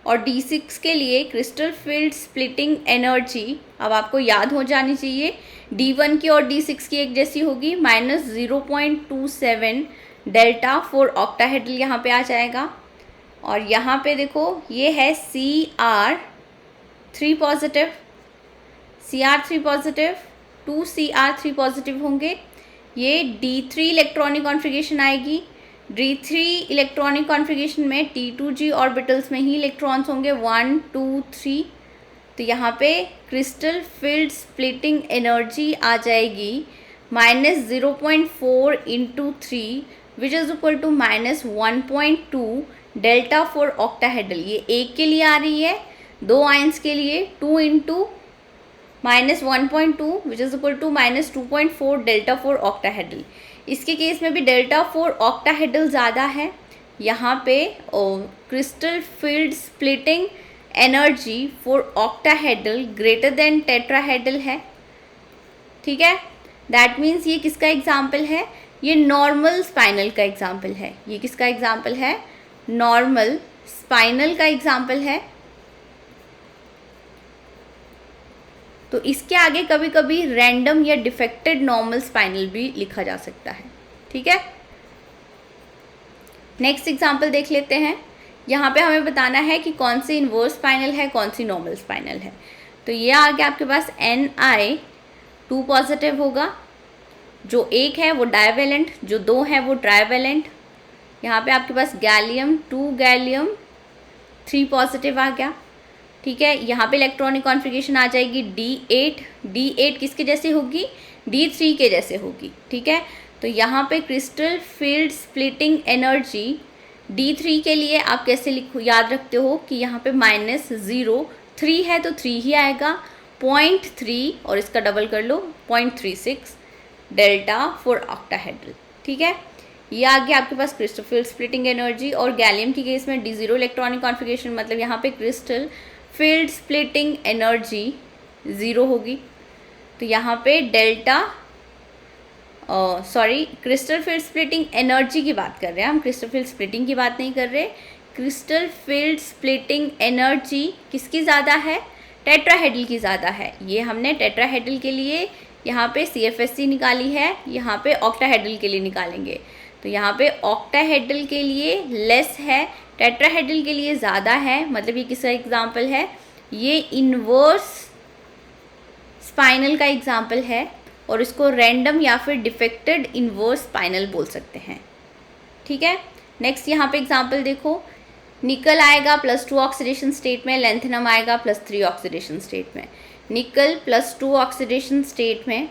और D6 के लिए क्रिस्टल फील्ड स्प्लिटिंग एनर्जी अब आपको याद हो जानी चाहिए, D1 की और D6 की एक जैसी होगी, -0.27 डेल्टा फॉर ऑक्टाहेड्रल यहाँ पे आ जाएगा। और यहाँ पे देखो ये है Cr3 positive, Cr3 positive, 2 Cr3 positive होंगे। ये D3 इलेक्ट्रॉनिक कॉन्फ़िगरेशन आएगी। D3 इलेक्ट्रॉनिक कॉन्फ़िगरेशन में T2G ऑर्बिटल्स में ही इलेक्ट्रॉन्स होंगे 1 2 3। तो यहाँ पे क्रिस्टल फील्ड स्प्लिटिंग एनर्जी आ जाएगी -0.4 × 3 which is equal to -1.2 delta for octahedral. ये एक के लिए आ रही है, 2 आयंस के लिए 2 × -1.2 which is equal to -2.4 delta for octahedral. इसके केस में भी डेल्टा फॉर ऑक्टाहेड्रल ज़्यादा है। यहाँ पे crystal field splitting energy for octahedral greater than tetrahedral है। ठीक है, दैट मीन्स ये किसका एग्जाम्पल है, ये नॉर्मल स्पाइनल का एग्जाम्पल है। ये किसका एग्जाम्पल है, नॉर्मल स्पाइनल का एग्जाम्पल है। तो इसके आगे कभी कभी रैंडम या डिफेक्टेड नॉर्मल स्पाइनल भी लिखा जा सकता है। ठीक है, नेक्स्ट एग्जाम्पल देख लेते हैं। यहाँ पे हमें बताना है कि कौन सी इन्वर्स स्पाइनल है, कौन सी नॉर्मल स्पाइनल है। तो ये आगे आपके पास Ni2 पॉजिटिव होगा, जो एक है वो डाइवेलेंट, जो 2 है वो ट्राइवेलेंट। यहाँ पे आपके पास Ga2 Ga3 पॉजिटिव आ गया। ठीक है, यहाँ पे इलेक्ट्रॉनिक कॉन्फ़िगरेशन आ जाएगी D8। D8 किसके जैसे होगी, D3 के जैसे होगी। ठीक है, तो यहाँ पे crystal field splitting energy D3 के लिए आप कैसे लिखो, याद रखते हो कि यहाँ पे -0.3 है तो 3 ही आएगा, 0.3 और इसका डबल कर लो 0.36 डेल्टा फॉर ऑक्टाहेड्रल। ठीक है, ये आ गया आपके पास क्रिस्टल फील्ड स्प्लिटिंग एनर्जी। और गैलियम की केस में D0 इलेक्ट्रॉनिक कॉन्फ़िगरेशन, मतलब यहाँ पे क्रिस्टल फील्ड स्प्लिटिंग एनर्जी 0 होगी। तो यहाँ पे delta crystal field splitting energy की बात कर रहे हैं हम, क्रिस्टल फील्ड स्प्लिटिंग की बात नहीं कर रहे। क्रिस्टल फील्ड स्प्लिटिंग एनर्जी किसकी ज़्यादा है, टेट्राहेड्रल की ज़्यादा है। ये हमने टेट्राहेड्रल के लिए यहाँ पे CFSC निकाली है, यहाँ पे ऑक्टाहेड्रल के लिए निकालेंगे। तो यहाँ पे ऑक्टाहेड्रल के लिए लेस है, टेट्राहेड्रल के लिए ज़्यादा है। मतलब ये किसका एग्जाम्पल है, ये इन्वर्स स्पाइनल का एग्जाम्पल है और इसको रैंडम या फिर डिफेक्टेड इन्वर्स स्पाइनल बोल सकते हैं। ठीक है, नेक्स्ट यहाँ पे एग्जाम्पल देखो, निकल आएगा +2 ऑक्सीडेशन स्टेट में, लेंथेनम आएगा +3 ऑक्सीडेशन स्टेट में। निकल +2 ऑक्सीडेशन स्टेट में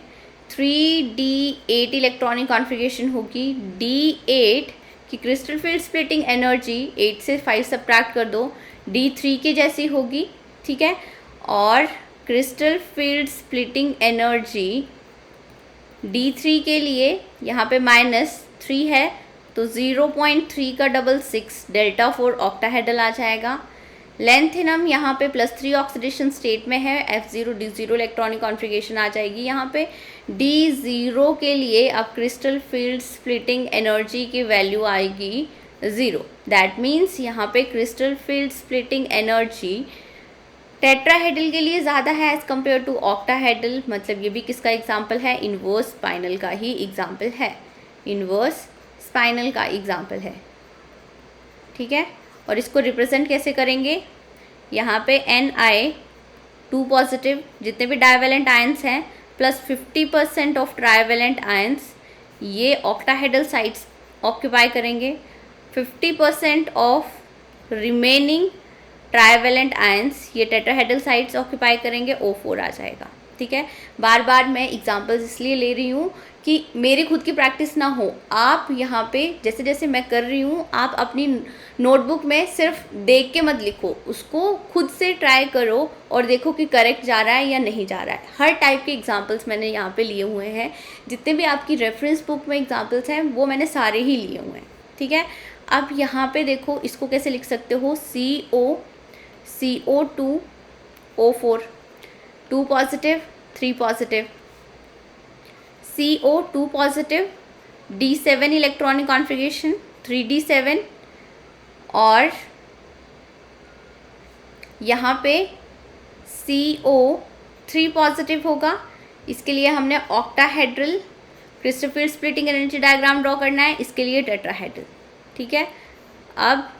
3D8 इलेक्ट्रॉनिक कॉन्फ़िगरेशन होगी। D8 की क्रिस्टल फील्ड स्प्लिटिंग एनर्जी 8 से 5 सब्ट्रैक्ट कर दो, D3 के जैसी होगी। ठीक है, और crystal field splitting energy D3 के लिए यहाँ पे -3 है तो 0.3 का डबल 6 डेल्टा फॉर ऑक्टाहेड्रल आ जाएगा। लेंथेनम यहाँ पे +3 ऑक्सीडेशन स्टेट में है, F0 D0 इलेक्ट्रॉनिक कॉन्फ़िगरेशन आ जाएगी। यहाँ पे D0 के लिए अब क्रिस्टल फील्ड स्प्लिटिंग एनर्जी की वैल्यू आएगी 0। दैट मीन्स यहाँ पे crystal field splitting energy tetrahedral के लिए ज़्यादा है एज़ कम्पेयर टू ऑक्टाहेड्रल। मतलब ये भी किसका एग्जाम्पल है, इन्वर्स स्पाइनल का ही एग्जाम्पल है, इन्वर्स स्पाइनल का एग्जाम्पल है। ठीक है, और इसको रिप्रेजेंट कैसे करेंगे, यहाँ पे Ni2 पॉजिटिव, जितने भी डाइवेलेंट आयंस हैं, प्लस 50% ऑफ ट्राइवेलेंट आयंस ये ऑक्टाहेड्रल साइट्स ऑक्यूपाई करेंगे। 50% ऑफ रिमेनिंग ट्राइवेलेंट आयंस ये टेट्राहेड्रल साइट्स ऑक्यूपाई करेंगे, O4 आ जाएगा। ठीक है, बार बार मैं एग्जांपल्स इसलिए ले रही हूँ कि मेरी खुद की प्रैक्टिस ना हो। आप यहाँ पे जैसे जैसे मैं कर रही हूँ, आप अपनी नोटबुक में सिर्फ देख के मत लिखो, उसको खुद से ट्राई करो और देखो कि करेक्ट जा रहा है या नहीं जा रहा है। हर टाइप के एग्जांपल्स मैंने यहाँ पे लिए हुए हैं, जितने भी आपकी रेफरेंस बुक में एग्जांपल्स हैं वो मैंने सारे ही लिए हुए हैं। ठीक है, अब यहाँ पे देखो इसको कैसे लिख सकते हो, CO2 O4, 2 positive 3 positive, CO2 positive, D7 electronic configuration 3D7, और यहाँ पे CO3 पॉजिटिव होगा। इसके लिए हमने octahedral crystal field splitting energy diagram draw करना है, इसके लिए टेट्राहेड्रल। ठीक है, अब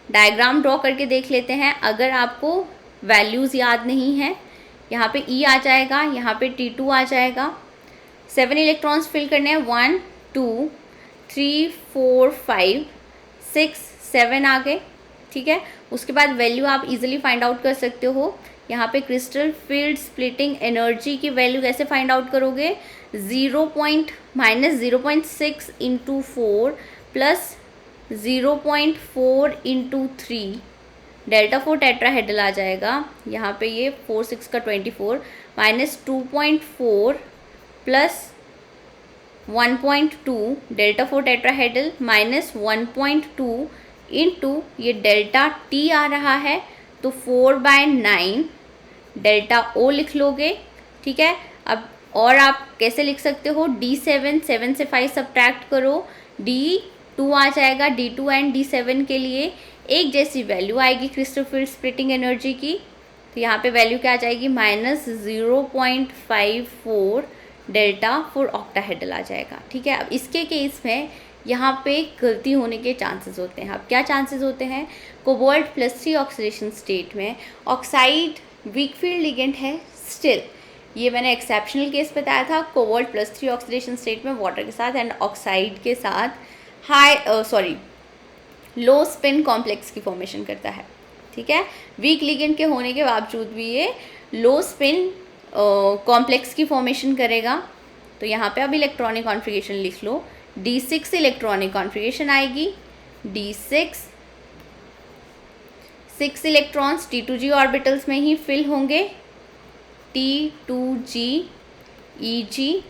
डायग्राम ड्रॉ करके देख लेते हैं। अगर आपको वैल्यूज़ याद नहीं है, यहाँ पे E आ जाएगा, यहाँ पे T2 आ जाएगा। 7 इलेक्ट्रॉन्स फिल करने हैं, 1 2 3 4 5 6 7 आ गए। ठीक है, उसके बाद वैल्यू आप इजीली फाइंड आउट कर सकते हो। यहाँ पे क्रिस्टल फील्ड स्प्लिटिंग एनर्जी की वैल्यू कैसे फाइंड आउट करोगे, -0.6 into 4 plus 0.4 into 3, delta 4 tetrahedral आ जाएगा। यहाँ पे ये 4 6 का 24 -2.4 प्लस 1.2 डेल्टा 4 टेट्राहेड्रल -1.2 इंटू ये डेल्टा T आ रहा है, तो 4/9 डेल्टा O लिख लोगे। ठीक है, अब और आप कैसे लिख सकते हो, D7 7 से 5 सब्ट्रैक्ट करो, D2 आ जाएगा। D2 एंड D7 के लिए एक जैसी वैल्यू आएगी क्रिस्टल फील्ड स्प्लिटिंग एनर्जी की, तो यहाँ पे वैल्यू क्या आ जाएगी, -0.54 डेल्टा फॉर ऑक्टाहेड्रल आ जाएगा। ठीक है, अब इसके केस में यहाँ पे गलती होने के चांसेस होते हैं। अब क्या चांसेस होते हैं, कोबाल्ट +3 ऑक्सीडेशन स्टेट में ऑक्साइड वीक फील्ड लिगेंड है स्टिल, ये मैंने एक्सेप्शनल केस बताया था, कोबाल्ट +3 ऑक्सीडेशन स्टेट में वाटर के साथ एंड ऑक्साइड के साथ लो स्पिन कॉम्प्लेक्स की फॉर्मेशन करता है। ठीक है, वीक लिगेंड के होने के बावजूद भी ये लो स्पिन कॉम्प्लेक्स की फॉर्मेशन करेगा। तो यहाँ पे अब इलेक्ट्रॉनिक कॉन्फ़िगरेशन लिख लो, D6 इलेक्ट्रॉनिक कॉन्फ़िगरेशन आएगी, D6 6 इलेक्ट्रॉन्स T2G ऑर्बिटल्स में ही फिल होंगे, T2G EG।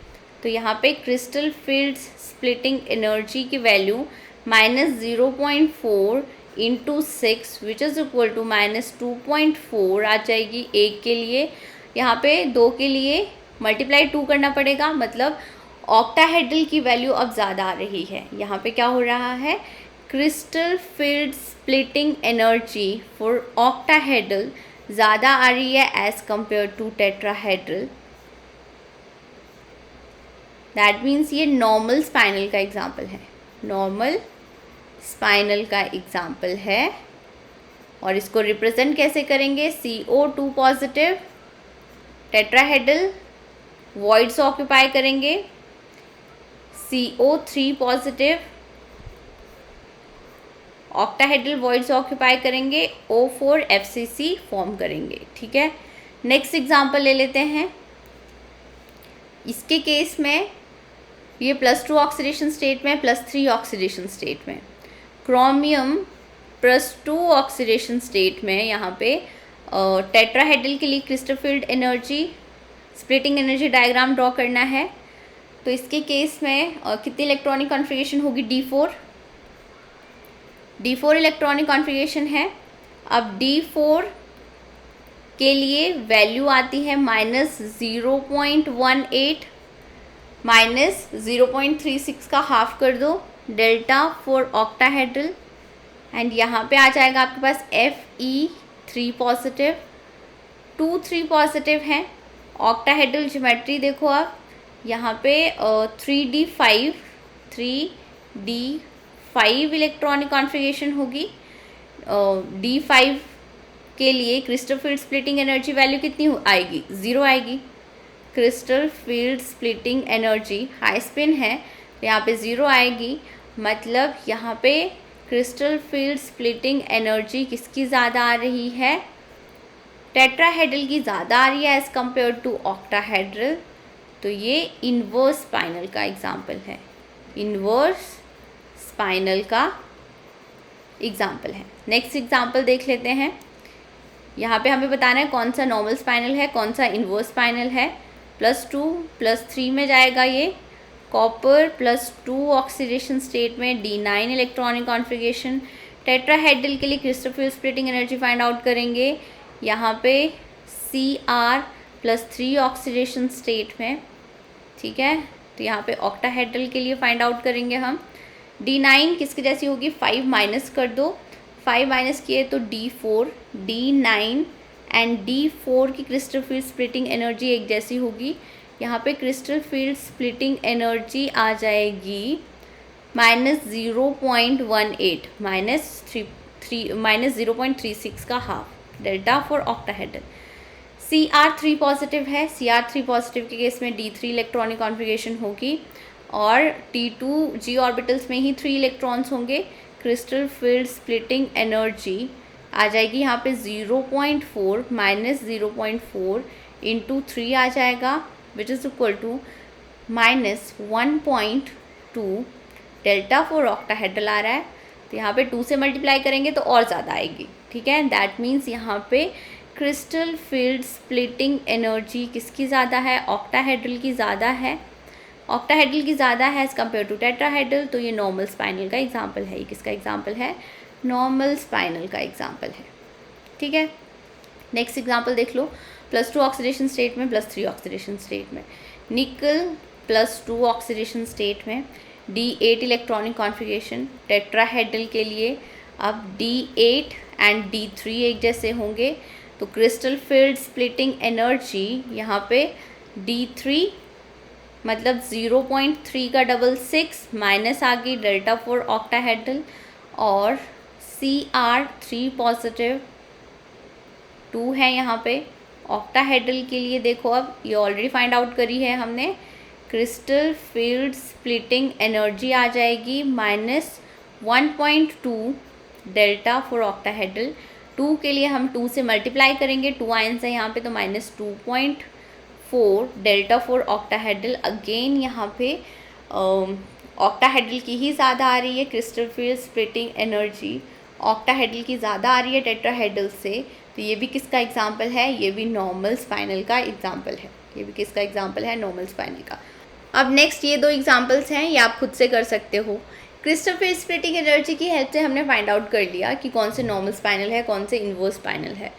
तो यहाँ पे क्रिस्टल फील्ड स्प्लिटिंग एनर्जी की value -0.4 into 6 which is equal to -2.4 आ जाएगी एक के लिए। यहाँ पे 2 के लिए मल्टीप्लाई 2 करना पड़ेगा, मतलब ऑक्टाहेड्रल की वैल्यू अब ज़्यादा आ रही है। यहाँ पे क्या हो रहा है, crystal field splitting energy for octahedral ज़्यादा आ रही है as compare to tetrahedral. That means ये नॉर्मल स्पाइनल का एग्जाम्पल है, नॉर्मल स्पाइनल का एग्जाम्पल है। और इसको रिप्रेजेंट कैसे करेंगे, CO2 positive tetrahedral voids occupy करेंगे, CO3 positive octahedral voids occupy करेंगे, O4 FCC फॉर्म करेंगे। ठीक है, नेक्स्ट एग्जाम्पल ले लेते हैं। इसके केस में ये +2 ऑक्सीडेशन स्टेट में, +3 ऑक्सीडेशन स्टेट में, क्रोमियम +2 ऑक्सीडेशन स्टेट में यहाँ पे टेट्राहेड्रल के लिए crystal field energy splitting energy diagram draw करना है। तो इसके केस में कितनी इलेक्ट्रॉनिक कॉन्फ़िगरेशन होगी, D4 इलेक्ट्रॉनिक कॉन्फ़िगरेशन है। अब D4 के लिए वैल्यू आती है -0.18 -0.36 का हाफ कर दो डेल्टा फॉर ऑक्टाहेड्रल, एंड यहाँ पे आ जाएगा आपके पास Fe3 पॉजिटिव 2 3 पॉजिटिव हैं। ऑक्टाहेड्रल ज्योमेट्री देखो आप, यहाँ पे 3D5 इलेक्ट्रॉनिक कॉन्फ़िगरेशन होगी। D5 के लिए crystal field splitting energy value कितनी आएगी, 0 आएगी। Crystal field splitting energy high spin है तो यहाँ पे 0 आएगी, मतलब यहाँ पे क्रिस्टल फील्ड स्प्लिटिंग एनर्जी किसकी ज़्यादा आ रही है, टेट्राहेड्रल की ज़्यादा आ रही है एज़ कम्पेयर टू ऑक्टाहेड्रल। तो ये इन्वर्स स्पाइनल का एग्जाम्पल है, इन्वर्स स्पाइनल का एग्जाम्पल है। नेक्स्ट एग्जाम्पल देख लेते हैं। यहाँ पे हमें बताना है कौन सा नॉर्मल स्पाइनल है, कौन सा इन्वर्स स्पाइनल है। +2 +3 में जाएगा ये, कॉपर +2 ऑक्सीडेशन स्टेट में, D9 इलेक्ट्रॉनिक कॉन्फ़िगरेशन। टेट्राहेड्रल के लिए crystal field splitting energy find out करेंगे यहाँ पे Cr +3 ऑक्सीडेशन स्टेट में, ठीक है। तो यहाँ पे ऑक्टाहेड्रल के लिए फाइंड आउट करेंगे हम। D9 किसकी जैसी होगी, 5 माइनस कर दो, 5 माइनस किए तो D4, D9 एंड D4 की क्रिस्टल फील्ड स्प्लिटिंग एनर्जी एक जैसी होगी। यहाँ पे क्रिस्टल फील्ड स्प्लिटिंग एनर्जी आ जाएगी -0.18, -0.36 का half, delta for octahedral. Cr3 positive है, Cr3 पॉजिटिव के केस में D3 इलेक्ट्रॉनिक कॉन्फ़िगरेशन होगी और T2 ऑर्बिटल्स में ही 3 इलेक्ट्रॉन्स होंगे। क्रिस्टल फील्ड स्प्लिटिंग एनर्जी आ जाएगी यहाँ पे 0.4 -0.4 इंटू 3 आ जाएगा, which is equal to -1.2 delta for octahedral आ रहा है। तो यहाँ पे 2 से मल्टीप्लाई करेंगे तो और ज़्यादा आएगी, ठीक है। दैट मीन्स यहाँ पे क्रिस्टल फील्ड स्प्लिटिंग एनर्जी किसकी ज़्यादा है, ऑक्टाहेड्रल की ज़्यादा है, ऑक्टाहेड्रल की ज़्यादा है एज़ कम्पेयर टू टेट्राहेड्रल। तो ये नॉर्मल स्पाइनल का एग्जाम्पल है। ये किसका एग्जाम्पल है, नॉर्मल स्पाइनल का एग्जाम्पल है, ठीक है। नेक्स्ट एग्जाम्पल देख लो। +2 ऑक्सीडेशन स्टेट में, +3 ऑक्सीडेशन स्टेट में, निकल +2 ऑक्सीडेशन स्टेट में, D8 इलेक्ट्रॉनिक कॉन्फ़िगरेशन। टेट्राहेड्रल के लिए अब D8 एंड D3 एक जैसे होंगे, तो क्रिस्टल फील्ड स्प्लिटिंग एनर्जी यहाँ पे D3 मतलब 0.3 का 6 माइनस आ गई डेल्टा फॉर ऑक्टाहेड्रल, और Cr3 पॉजिटिव 2 है यहाँ पे। ऑक्टाहेड्रल के लिए देखो, अब ये ऑलरेडी फाइंड आउट करी है हमने, क्रिस्टल फील्ड स्प्लिटिंग एनर्जी आ जाएगी -1.2 डेल्टा फॉर ऑक्टाहेड्रल। 2 के लिए हम 2 से मल्टीप्लाई करेंगे, 2 आयंस है यहाँ पे, तो -2.4 डेल्टा फॉर ऑक्टाहेड्रल। अगेन यहाँ पे ऑक्टाहेड्रल की ही ज़्यादा आ रही है crystal field splitting energy, octahedral की ज़्यादा आ रही है टेट्राहेड्रल से। तो ये भी किसका एग्जाम्पल है, ये भी नॉर्मल स्पाइनल का एग्जाम्पल है। ये भी किसका एग्जाम्पल है, नॉर्मल स्पाइनल का। अब नेक्स्ट ये 2 एग्जाम्पल्स हैं, ये आप खुद से कर सकते हो। क्रिस्टल फील्ड स्प्लिटिंग एनर्जी की हेल्प से हमने फाइंड आउट कर लिया कि कौन से नॉर्मल स्पाइनल है, कौन से इन्वर्स स्पाइनल है।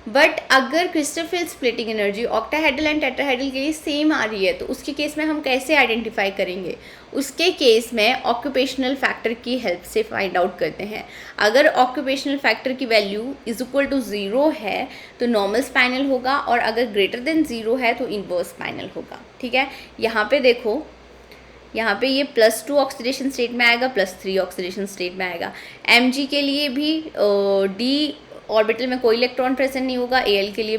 बट अगर crystal field splitting energy octahedral and tetrahedral के लिए सेम आ रही है, तो उसके केस में हम कैसे आइडेंटिफाई करेंगे, उसके केस में ऑक्यूपेशनल फैक्टर की हेल्प से फाइंड आउट करते हैं। अगर ऑक्यूपेशनल फैक्टर की वैल्यू इज इक्वल टू 0 है तो नॉर्मल स्पाइनल होगा, और अगर ग्रेटर देन 0 है तो इन्वर्स स्पाइनल होगा, ठीक है। यहाँ पे देखो, यहाँ पे ये +2 ऑक्सीडेशन स्टेट में आएगा, +3 ऑक्सीडेशन स्टेट में आएगा। Mg के लिए भी D ऑर्बिटल में कोई इलेक्ट्रॉन प्रेजेंट नहीं होगा, Al के लिए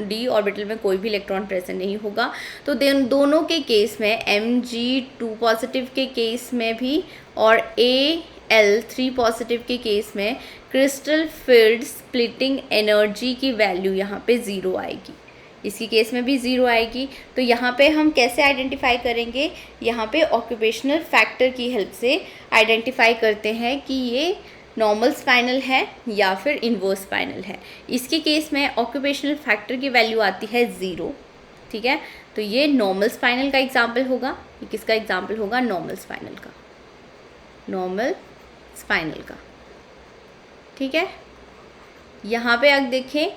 D ऑर्बिटल में कोई भी इलेक्ट्रॉन प्रेजेंट नहीं होगा। तो दोनों के केस में, Mg2 पॉजिटिव के केस में भी और Al3 पॉजिटिव के केस में, क्रिस्टल फील्ड स्प्लिटिंग एनर्जी की वैल्यू यहाँ पे 0 आएगी। इसकी केस में भी 0 आएगी। तो यहाँ पे हम कैसे आइडेंटिफाई करेंगे, यहाँ पे ऑक्यूपेशनल फैक्टर की हेल्प से आइडेंटिफाई करते हैं कि ये नॉर्मल स्पाइनल है या फिर इन्वर्स स्पाइनल है। इसके केस में ऑक्यूपेशनल फैक्टर की वैल्यू आती है 0, ठीक है। तो ये नॉर्मल स्पाइनल का एग्जाम्पल होगा। ये किसका एग्जाम्पल होगा, नॉर्मल स्पाइनल का, नॉर्मल स्पाइनल का, ठीक है। यहाँ पे अब देखें,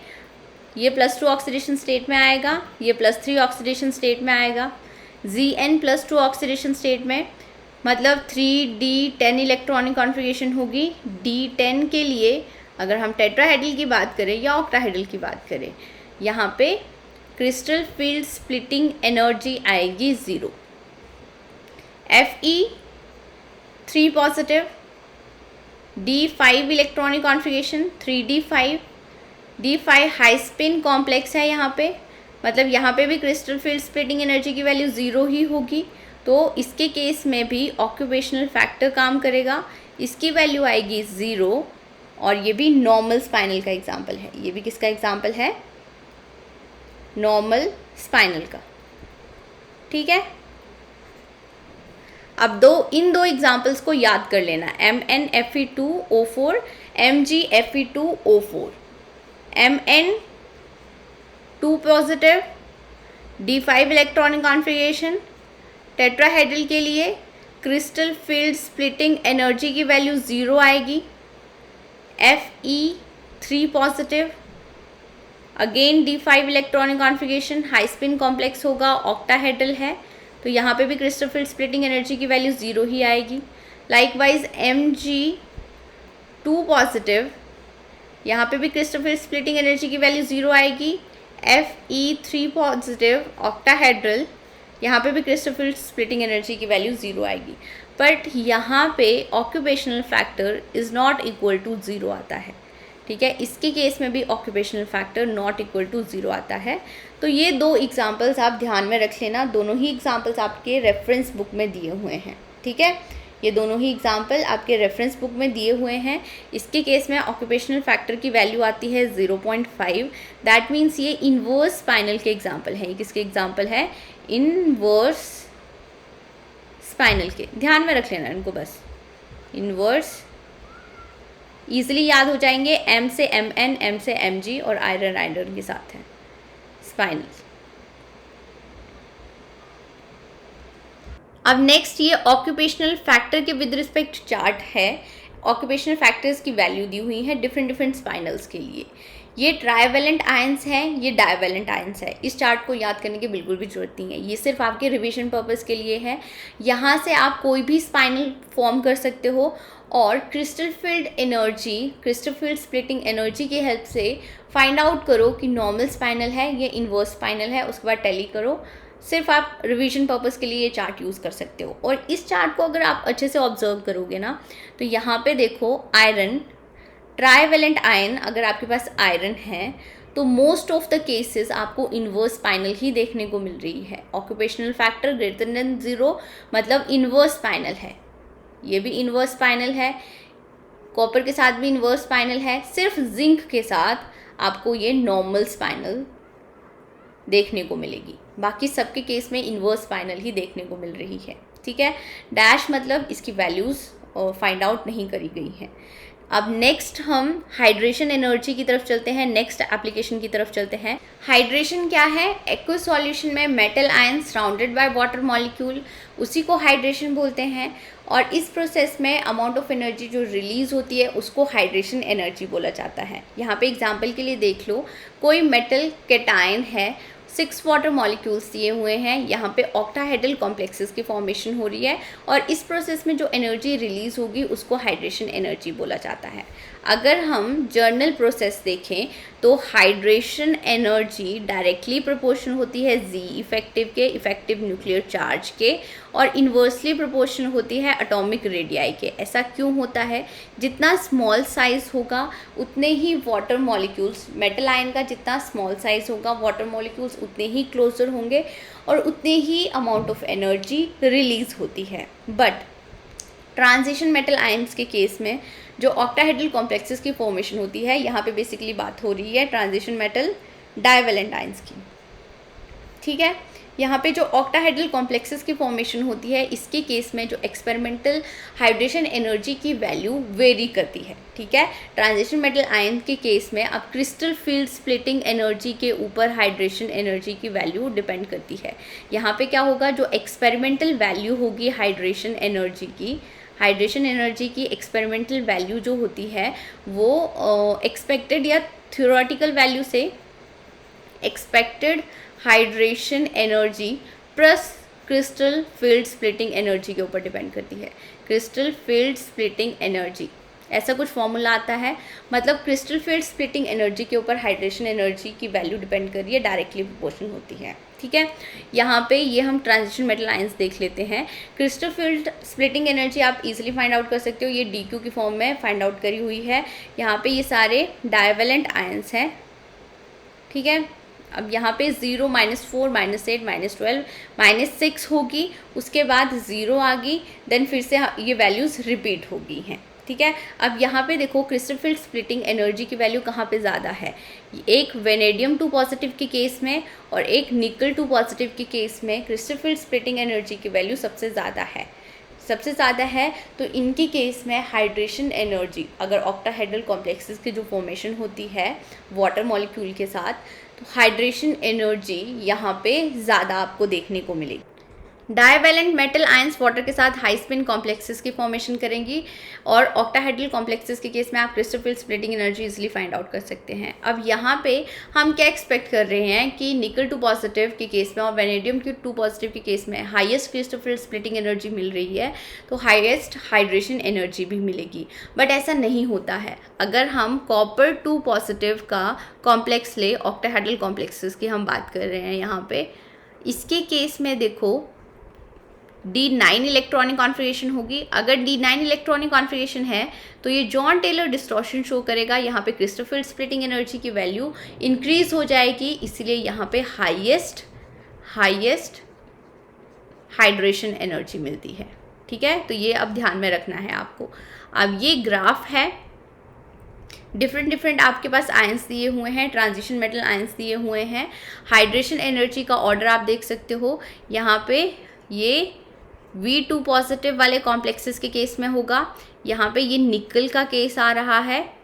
ये +2 ऑक्सीडेशन स्टेट में आएगा, ये +3 ऑक्सीडेशन स्टेट में आएगा। Zn +2 ऑक्सीडेशन स्टेट में मतलब 3D10 इलेक्ट्रॉनिक कॉन्फ़िगरेशन होगी। D10 के लिए अगर हम टेट्राहेड्रल की बात करें या ऑक्टाहेड्रल की बात करें, यहाँ पे क्रिस्टल फील्ड स्प्लिटिंग एनर्जी आएगी 0। Fe3 positive, D5 electronic configuration, 3D5 D5 high spin complex है यहाँ पे, मतलब यहाँ पे भी क्रिस्टल फील्ड स्प्लिटिंग एनर्जी की वैल्यू 0 ही होगी, तो इसके केस में भी ऑक्यूपेशनल फैक्टर काम करेगा, इसकी वैल्यू आएगी 0। और ये भी नॉर्मल स्पाइनल का एग्जाम्पल है, ये भी किसका एग्जाम्पल है, नॉर्मल स्पाइनल का। ठीक है, अब इन दो एग्जाम्पल्स को याद कर लेना, MnFe2O4, MgFe2O4, Mn 2 positive, D5 electronic configuration, tetrahedral के लिए क्रिस्टल फील्ड स्प्लिटिंग एनर्जी की वैल्यू 0 आएगी, Fe3 positive, again D5 electronic configuration, high spin complex होगा, ऑक्टाहेड्रल है, तो यहाँ पे भी क्रिस्टल फील्ड स्प्लिटिंग एनर्जी की वैल्यू 0 ही आएगी। लाइकवाइज Mg2 पॉजिटिव, यहाँ पे भी क्रिस्टल फील्ड स्प्लिटिंग एनर्जी की वैल्यू 0 आएगी, Fe3 पॉजिटिव ऑक्टाहेड्रल, यहाँ पे भी क्रिस्टल फील्ड स्प्लिटिंग एनर्जी की वैल्यू 0 आएगी। बट यहाँ पे occupational factor is not equal to 0 आता है। ठीक है, इसके केस में भी occupational factor not equal to 0 आता है। तो ये दो एग्जांपल्स आप ध्यान में रख लेना, दोनों ही एग्जांपल्स आपके रेफरेंस बुक में दिए हुए हैं। ठीक है, ये दोनों ही एग्जाम्पल आपके रेफरेंस बुक में दिए हुए हैं। इसके केस में ऑक्यूपेशनल फैक्टर की वैल्यू आती है 0.5, दैट मीन्स ये इन्वर्स स्पाइनल के एग्जाम्पल हैं। ये किसके एग्जाम्पल है, इन्वर्स स्पाइनल के। ध्यान में रख लेना इनको बस, इन्वर्स ईजिली याद हो जाएंगे, M से Mn, M से Mg और आयरन के साथ है स्पाइनल। अब नेक्स्ट ये ऑक्यूपेशनल फैक्टर के विद रिस्पेक्ट चार्ट है। ऑक्यूपेशनल फैक्टर्स की वैल्यू दी हुई है डिफरेंट स्पाइनल्स के लिए। ये ट्राइवेलेंट आयंस हैं, ये डाइवेलेंट आयंस है। इस चार्ट को याद करने की बिल्कुल भी जरूरत नहीं है, ये सिर्फ आपके रिवीजन पर्पस के लिए है। यहाँ से आप कोई भी स्पाइनल फॉर्म कर सकते हो और crystal field energy, crystal field splitting energy की हेल्प से फाइंड आउट करो कि नॉर्मल स्पाइनल है या इन्वर्स स्पाइनल है, उसके बाद टैली करो। सिर्फ आप रिवीजन पर्पस के लिए ये चार्ट यूज़ कर सकते हो। और इस चार्ट को अगर आप अच्छे से ऑब्जर्व करोगे ना, तो यहाँ पे देखो आयरन, ट्राइवेलेंट आयन, अगर आपके पास आयरन है तो मोस्ट ऑफ द केसेस आपको इन्वर्स स्पाइनल ही देखने को मिल रही है। ऑक्यूपेशनल फैक्टर ग्रेटर देन 0 मतलब इन्वर्स स्पाइनल है। ये भी इन्वर्स स्पाइनल है, कॉपर के साथ भी इन्वर्स स्पाइनल है, सिर्फ जिंक के साथ आपको ये नॉर्मल स्पाइनल देखने को मिलेगी। बाकी सबके केस में इन्वर्स स्पाइनल ही देखने को मिल रही है। ठीक है, डैश मतलब इसकी वैल्यूज़ फाइंड आउट नहीं करी गई हैं। अब नेक्स्ट हम हाइड्रेशन एनर्जी की तरफ चलते हैं, नेक्स्ट एप्लीकेशन की तरफ चलते हैं। हाइड्रेशन क्या है, एक्वस सॉल्यूशन में metal ion surrounded by water molecule, उसी को हाइड्रेशन बोलते हैं। और इस प्रोसेस में अमाउंट ऑफ एनर्जी जो रिलीज होती है उसको हाइड्रेशन एनर्जी बोला जाता है। यहाँ पे एग्जांपल के लिए देख लो, कोई मेटल कैटायन है, 6 वाटर मॉलिक्यूल्स दिए हुए हैं, यहाँ पे ऑक्टाहेड्रल कॉम्प्लेक्सेस की फॉर्मेशन हो रही है और इस प्रोसेस में जो एनर्जी रिलीज होगी उसको हाइड्रेशन एनर्जी बोला जाता है। अगर हम जर्नल प्रोसेस देखें तो हाइड्रेशन एनर्जी डायरेक्टली प्रोपोर्शन होती है जी इफेक्टिव के, इफेक्टिव न्यूक्लियर चार्ज के, और इन्वर्सली प्रोपोर्शन होती है एटॉमिक रेडियाई के। ऐसा क्यों होता है, जितना स्मॉल साइज होगा उतने ही वाटर मॉलिक्यूल्स, मेटल आयन का जितना स्मॉल साइज होगा वाटर मॉलिक्यूल्स उतने ही क्लोजर होंगे और उतने ही अमाउंट ऑफ एनर्जी रिलीज होती है। बट ट्रांजिशन मेटल आयन्स के केस में जो ऑक्टाहेड्रल कॉम्प्लेक्सेस की फॉर्मेशन होती है, यहाँ पे बेसिकली बात हो रही है ट्रांजिशन मेटल डाइवेलेंट आयन्स की। ठीक है, यहाँ पे जो ऑक्टाहेड्रल कॉम्प्लेक्सेस की फॉर्मेशन होती है, इसके केस में जो एक्सपेरिमेंटल हाइड्रेशन एनर्जी की वैल्यू वेरी करती है। ठीक है, ट्रांजिशन मेटल आयन के केस में अब क्रिस्टल फील्ड स्प्लिटिंग एनर्जी के ऊपर हाइड्रेशन एनर्जी की वैल्यू डिपेंड करती है। यहाँ पे क्या होगा, जो एक्सपेरिमेंटल वैल्यू होगी हाइड्रेशन एनर्जी की एक्सपेरिमेंटल वैल्यू जो होती है वो एक्सपेक्टेड या थ्योरेटिकल वैल्यू से expected hydration energy plus crystal field splitting energy के ऊपर डिपेंड करती है। क्रिस्टल फील्ड स्प्लिटिंग एनर्जी, ऐसा कुछ फॉर्मूला आता है, मतलब क्रिस्टल फील्ड स्प्लिटिंग एनर्जी के ऊपर हाइड्रेशन एनर्जी की वैल्यू डिपेंड कर रही है, डायरेक्टली प्रोपोर्शनल होती है। ठीक है, यहाँ पे ये हम ट्रांजिशन मेटल आयंस देख लेते हैं। क्रिस्टल फील्ड स्प्लिटिंग एनर्जी आप इजीली फाइंड आउट कर सकते हो, ये DQ की फॉर्म में फाइंड आउट करी हुई है। यहाँ पे ये सारे डाइवेलेंट आयंस हैं, ठीक है। अब यहाँ पे 0, -4, -8, -12, -6 होगी, उसके बाद 0 आ गई, देन फिर से ये वैल्यूज़ रिपीट हो गई हैं, ठीक है। अब यहाँ पे देखो क्रिस्टल फील्ड स्प्लिटिंग एनर्जी की वैल्यू कहाँ पे ज़्यादा है, एक वेनेडियम 2 पॉजिटिव के केस में और एक निकल 2 पॉजिटिव के केस में क्रिस्टल फील्ड स्प्लिटिंग एनर्जी की वैल्यू सबसे ज़्यादा है, सबसे ज़्यादा है। तो इनकी केस में हाइड्रेशन एनर्जी, अगर ऑक्टाहेड्रल कॉम्प्लेक्सेस की जो फॉर्मेशन होती है वाटर मॉलिक्यूल के साथ, तो हाइड्रेशन एनर्जी यहाँ पे ज़्यादा आपको देखने को मिलेगी। डाइवैलेंट मेटल आयंस वाटर के साथ हाई स्पिन कॉम्प्लेक्सेस की फॉर्मेशन करेंगी और ऑक्टाहेड्रल कॉम्प्लेक्सेस के केस में आप crystal field splitting energy easily find out कर सकते हैं। अब यहाँ पे हम क्या एक्सपेक्ट कर रहे हैं कि निकल 2 पॉजिटिव के केस में और वेनेडियम के 2 पॉजिटिव के केस में highest crystal field splitting energy मिल रही है, तो हाईएस्ट हाइड्रेशन एनर्जी भी मिलेगी, बट ऐसा नहीं होता है। अगर हम कॉपर 2 पॉजिटिव का कॉम्प्लेक्स ले, ऑक्टाहेड्रल कॉम्प्लेक्सेस की हम बात कर रहे हैं यहाँ पे, इसके केस में देखो D9 इलेक्ट्रॉनिक कॉन्फ़िगरेशन होगी। अगर D9 इलेक्ट्रॉनिक कॉन्फ़िगरेशन है तो ये जॉन टेलर डिस्टॉर्शन शो करेगा, यहाँ पे क्रिस्टल फील्ड स्प्लिटिंग एनर्जी की वैल्यू इंक्रीज हो जाएगी, इसलिए यहाँ पे हाईएस्ट हाइड्रेशन एनर्जी मिलती है, ठीक है। तो ये अब ध्यान में रखना है आपको। अब ये ग्राफ है, डिफरेंट आपके पास आयंस दिए हुए हैं, ट्रांजिशन मेटल आयंस दिए हुए हैं, हाइड्रेशन एनर्जी का ऑर्डर आप देख सकते हो। यहाँ पे ये V2 पॉजिटिव वाले कॉम्प्लेक्सेस के केस में होगा, यहाँ पे ये निकल का केस आ रहा है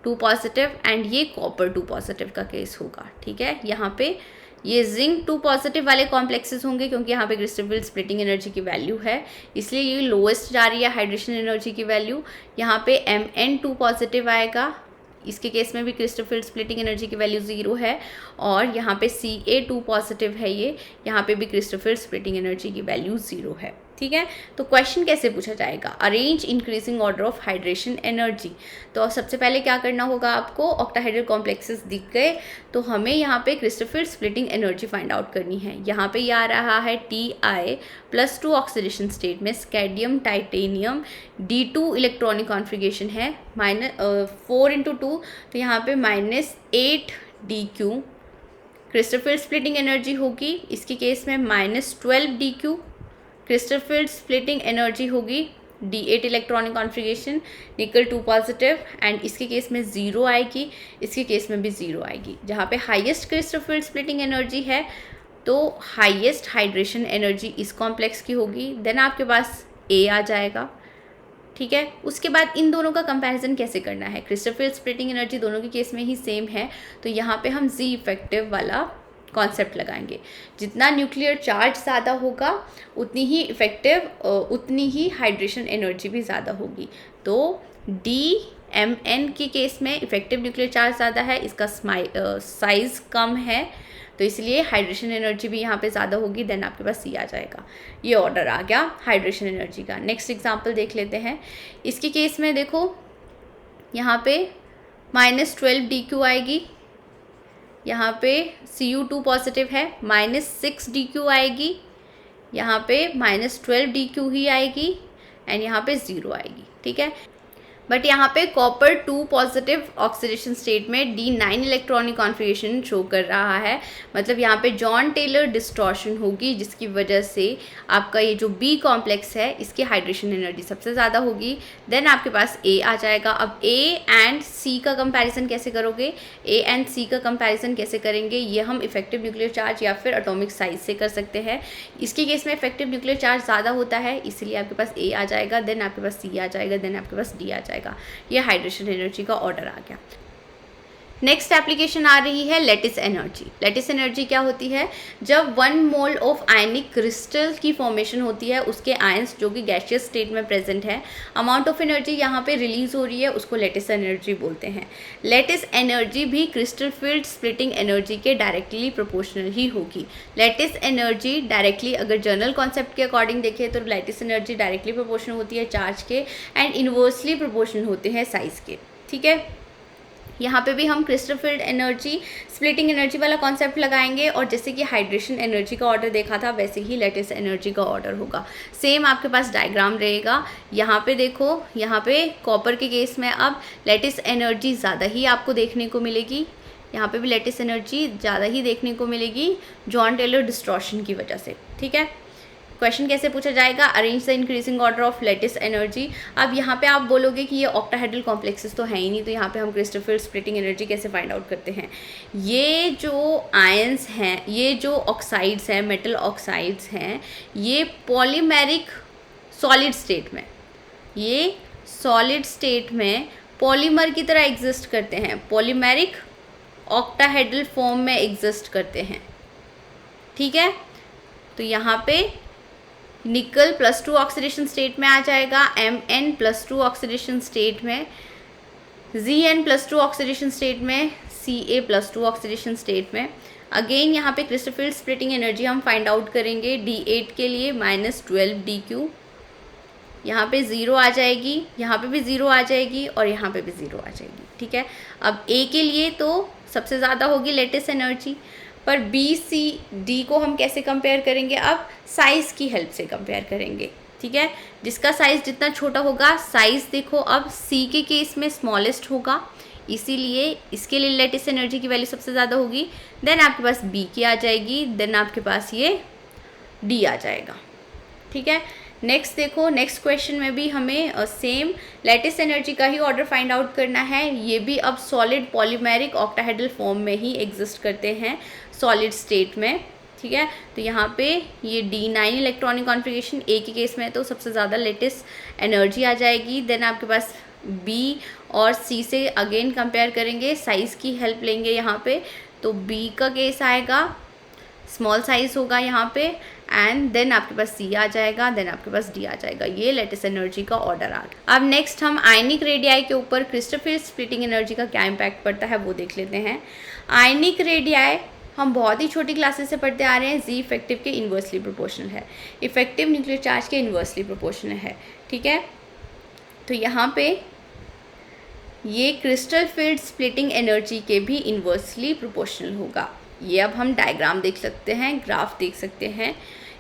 2 पॉजिटिव एंड ये कॉपर 2 पॉजिटिव का केस होगा, ठीक है। यहाँ पे ये जिंक 2 पॉजिटिव वाले कॉम्प्लेक्सेस होंगे क्योंकि यहाँ पे क्रिस्टल फील्ड स्प्लिटिंग एनर्जी की वैल्यू है, इसलिए ये लोएस्ट जा रही है हाइड्रेशन एनर्जी की वैल्यू। यहाँ पे Mn2 पॉजिटिव आएगा, इसके केस में भी क्रिस्टल फील्ड स्प्लिटिंग एनर्जी की वैल्यू 0 है, और यहाँ पे Ca2 पॉजिटिव है ये, यहाँ पे भी क्रिस्टल फील्ड स्प्लिटिंग एनर्जी की वैल्यू 0 है, ठीक है। तो क्वेश्चन कैसे पूछा जाएगा, arrange increasing order of hydration energy. तो सबसे पहले क्या करना होगा आपको, ऑक्टाहेड्रल कॉम्प्लेक्सेस दिख गए तो हमें यहाँ पे crystal field splitting energy find out करनी है। यहाँ पे ये आ रहा है Ti+2 ऑक्सीडेशन स्टेट में स्कैडियम टाइटेनियम D2 इलेक्ट्रॉनिक कॉन्फ़िगरेशन है, 4 × 2, तो यहाँ पे -8 DQ crystal field splitting energy होगी। इसके केस में -12 DQ crystal field splitting energy होगी, D8 इलेक्ट्रॉनिक कॉन्फ़िगरेशन, निकल 2 पॉजिटिव, एंड इसके केस में 0 आएगी, इसके केस में भी 0 आएगी। जहाँ पे highest crystal field splitting energy है तो हाईएस्ट हाइड्रेशन एनर्जी इस कॉम्प्लेक्स की होगी, देन आपके पास A आ जाएगा, ठीक है। उसके बाद इन दोनों का कंपैरिजन कैसे करना है, क्रिस्टल फील्ड स्प्लिटिंग एनर्जी दोनों के केस में ही सेम है, तो यहाँ पे हम Z इफेक्टिव वाला कॉन्सेप्ट लगाएंगे। जितना न्यूक्लियर चार्ज ज़्यादा होगा उतनी ही इफेक्टिव, उतनी ही हाइड्रेशन एनर्जी भी ज़्यादा होगी। तो DMN के केस में इफेक्टिव न्यूक्लियर चार्ज ज़्यादा है, इसका साइज़ कम है, तो इसलिए हाइड्रेशन एनर्जी भी यहाँ पे ज़्यादा होगी, देन आपके पास C आ जाएगा। ये ऑर्डर आ गया हाइड्रेशन एनर्जी का। नेक्स्ट एग्जांपल देख लेते हैं। इसके केस में देखो यहाँ पे -12 DQ आएगी, यहाँ पे Cu2 पॉजिटिव है, -6 DQ आएगी, यहाँ पे -12 DQ ही आएगी, एंड यहाँ पे 0 आएगी, ठीक है। बट यहाँ पे कॉपर 2 पॉजिटिव ऑक्सीडेशन स्टेट में D9 इलेक्ट्रॉनिक कॉन्फ़िगरेशन शो कर रहा है, मतलब यहाँ पे जॉन टेलर डिस्टॉर्शन होगी, जिसकी वजह से आपका ये जो B कॉम्प्लेक्स है इसकी हाइड्रेशन एनर्जी सबसे ज़्यादा होगी, देन आपके पास A आ जाएगा। अब A एंड C का कंपैरिजन कैसे करोगे, A एंड C का कंपैरिजन कैसे करेंगे, ये हम इफेक्टिव न्यूक्लियर चार्ज या फिर एटॉमिक साइज से कर सकते हैं। इसके केस में इफेक्टिव न्यूक्लियर चार्ज ज़्यादा होता है, इसलिए आपके पास A आ जाएगा, देन आपके पास C आ जाएगा, देन आपके पास D आ जाएगा। ये हाइड्रेशन एनर्जी का ऑर्डर आ गया। नेक्स्ट एप्लीकेशन आ रही है लैटिस एनर्जी। लैटिस एनर्जी क्या होती है, जब 1 मोल ऑफ आयनिक क्रिस्टल की फॉर्मेशन होती है, उसके आयंस जो कि गैसियस स्टेट में प्रेजेंट है, अमाउंट ऑफ एनर्जी यहाँ पे रिलीज हो रही है, उसको लैटिस एनर्जी बोलते हैं। लैटिस एनर्जी भी क्रिस्टल फील्ड स्प्लिटिंग एनर्जी के डायरेक्टली प्रोपोर्शनल ही होगी। लैटिस एनर्जी डायरेक्टली, अगर जनरल कॉन्सेप्ट के अकॉर्डिंग देखें तो लैटिस एनर्जी डायरेक्टली प्रोपोर्शनल होती है चार्ज के, एंड इन्वर्सली प्रोपोर्शनल होते हैं साइज के, ठीक है। यहाँ पे भी हम crystal field energy splitting energy वाला कॉन्सेप्ट लगाएंगे, और जैसे कि हाइड्रेशन एनर्जी का ऑर्डर देखा था वैसे ही लैटिस एनर्जी का ऑर्डर होगा। सेम आपके पास डायग्राम रहेगा। यहाँ पे देखो, यहाँ पे कॉपर के केस में अब लैटिस एनर्जी ज़्यादा ही आपको देखने को मिलेगी। यहाँ पे भी लेटिस एनर्जी ज़्यादा ही देखने को मिलेगी जॉन टेलर डिस्टॉर्शन की वजह से, ठीक है। क्वेश्चन कैसे पूछा जाएगा, arrange the increasing order of lattice energy. अब यहाँ पे आप बोलोगे कि ये ऑक्टाहेड्रल कॉम्प्लेक्सेस तो है ही नहीं, तो यहाँ पे हम क्रिस्टल फील्ड स्प्लिटिंग एनर्जी कैसे फाइंड आउट करते हैं। ये जो आयंस हैं, ये जो ऑक्साइड्स हैं, मेटल ऑक्साइड्स हैं, ये पॉलीमेरिक सॉलिड स्टेट में, ये सॉलिड स्टेट में पॉलीमर की तरह एग्जिस्ट करते हैं, पॉलीमेरिक ऑक्टाहेड्रल फॉर्म में एग्जिस्ट करते हैं, ठीक है। तो यहाँ पे निकल +2 ऑक्सीडेशन स्टेट में आ जाएगा, Mn +2 ऑक्सीडेशन स्टेट में, Zn +2 ऑक्सीडेशन स्टेट में, Ca +2 ऑक्सीडेशन स्टेट में। अगेन यहाँ पे क्रिस्टल फील्ड स्प्लिटिंग एनर्जी हम फाइंड आउट करेंगे D8 के लिए -12 dq, यहाँ पे 0 आ जाएगी, यहाँ पे भी 0 आ जाएगी और यहाँ पे भी 0 आ जाएगी, ठीक है। अब A के लिए तो सबसे ज़्यादा होगी लेटिस एनर्जी, पर B, C, D को हम कैसे कंपेयर करेंगे, अब साइज़ की हेल्प से कंपेयर करेंगे, ठीक है। जिसका साइज़ जितना छोटा होगा, साइज़ देखो अब C के केस में स्मॉलेस्ट होगा, इसीलिए इसके लिए लेटिस एनर्जी की वैल्यू सबसे ज़्यादा होगी। देन आपके पास B की आ जाएगी, देन आपके पास ये D आ जाएगा, ठीक है। नेक्स्ट देखो, नेक्स्ट क्वेश्चन में भी हमें सेम लेटिस एनर्जी का ही ऑर्डर फाइंड आउट करना है। ये भी अब सॉलिड पॉलीमेरिक ऑक्टाहेड्रल फॉर्म में ही एग्जिस्ट करते हैं सॉलिड स्टेट में, ठीक है। तो यहाँ पे ये D9 इलेक्ट्रॉनिक कॉन्फ़िगरेशन A के केस में तो सबसे ज़्यादा लेटिस एनर्जी आ जाएगी। देन आपके पास B और C से अगेन कंपेयर करेंगे, साइज़ की हेल्प लेंगे यहाँ पे, तो B का केस आएगा, स्मॉल साइज़ होगा यहाँ पे, एंड देन आपके पास C आ जाएगा, देन आपके पास D आ जाएगा। ये लेटिस एनर्जी का ऑर्डर आ गया। अब नेक्स्ट हम आयनिक रेडियाई के ऊपर क्रिस्टल फील्ड स्प्लिटिंग एनर्जी का क्या इम्पैक्ट पड़ता है वो देख लेते हैं। आयनिक रेडियाई हम बहुत ही छोटी क्लासेस से पढ़ते आ रहे हैं, जी इफेक्टिव के इन्वर्सली प्रोपोर्शनल है, इफेक्टिव न्यूक्लियर चार्ज के इन्वर्सली प्रोपोर्शनल है, ठीक है। तो यहाँ पे ये क्रिस्टल फील्ड स्प्लिटिंग एनर्जी के भी इन्वर्सली प्रोपोर्शनल होगा। ये अब हम डायग्राम देख सकते हैं, ग्राफ देख सकते हैं।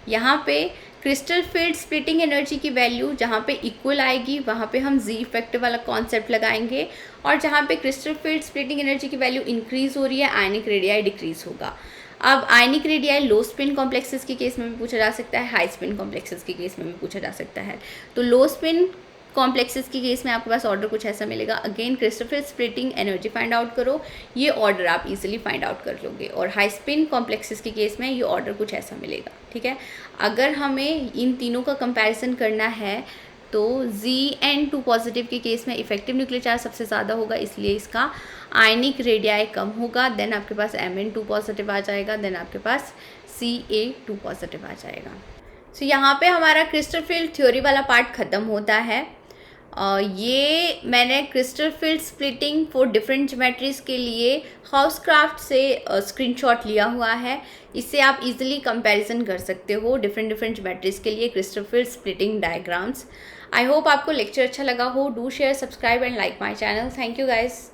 यहाँ पे क्रिस्टल फील्ड स्प्लिटिंग एनर्जी की वैल्यू जहाँ पे इक्वल आएगी वहाँ पे हम जी इफेक्टिव वाला कॉन्सेप्ट लगाएंगे, और जहाँ पे क्रिस्टल फील्ड स्प्लिटिंग एनर्जी की वैल्यू इंक्रीज हो रही है, आयनिक रेडियाई डिक्रीज होगा। अब आयनिक रेडियाई लो स्पिन कॉम्प्लेक्सेस के केस में भी पूछा जा सकता है, हाई स्पिन कॉम्प्लेक्सेस के केस में भी पूछा जा सकता है। तो लो स्पिन कॉम्प्लेक्सेस के केस में आपके पास ऑर्डर कुछ ऐसा मिलेगा। Again crystal field splitting energy find out करो, ये ऑर्डर आप इजीली फाइंड आउट कर लोगे। और हाई स्पिन कॉम्प्लेक्सेस के केस में ये ऑर्डर कुछ ऐसा मिलेगा, ठीक है। अगर हमें इन तीनों का कंपैरिजन करना है तो Zn2 पॉजिटिव के केस में इफेक्टिव न्यूक्लियर चार्ज सबसे ज़्यादा होगा, इसलिए इसका आयनिक रेडियाई कम होगा। देन आपके पास Mn2 पॉजिटिव आ जाएगा, देन आपके पास Ca2 पॉजिटिव आ जाएगा। सो यहाँ पे हमारा क्रिस्टल फील्ड थ्योरी वाला पार्ट ख़त्म होता है। ये मैंने crystal field splitting for different geometries के लिए हाउसक्राफ्ट से स्क्रीनशॉट लिया हुआ है। इससे आप इजीली कंपैरिजन कर सकते हो डिफरेंट ज्योमेट्रीज के लिए crystal field splitting diagrams. I hope आपको लेक्चर अच्छा लगा हो। Do share, subscribe and like my channel. Thank you guys.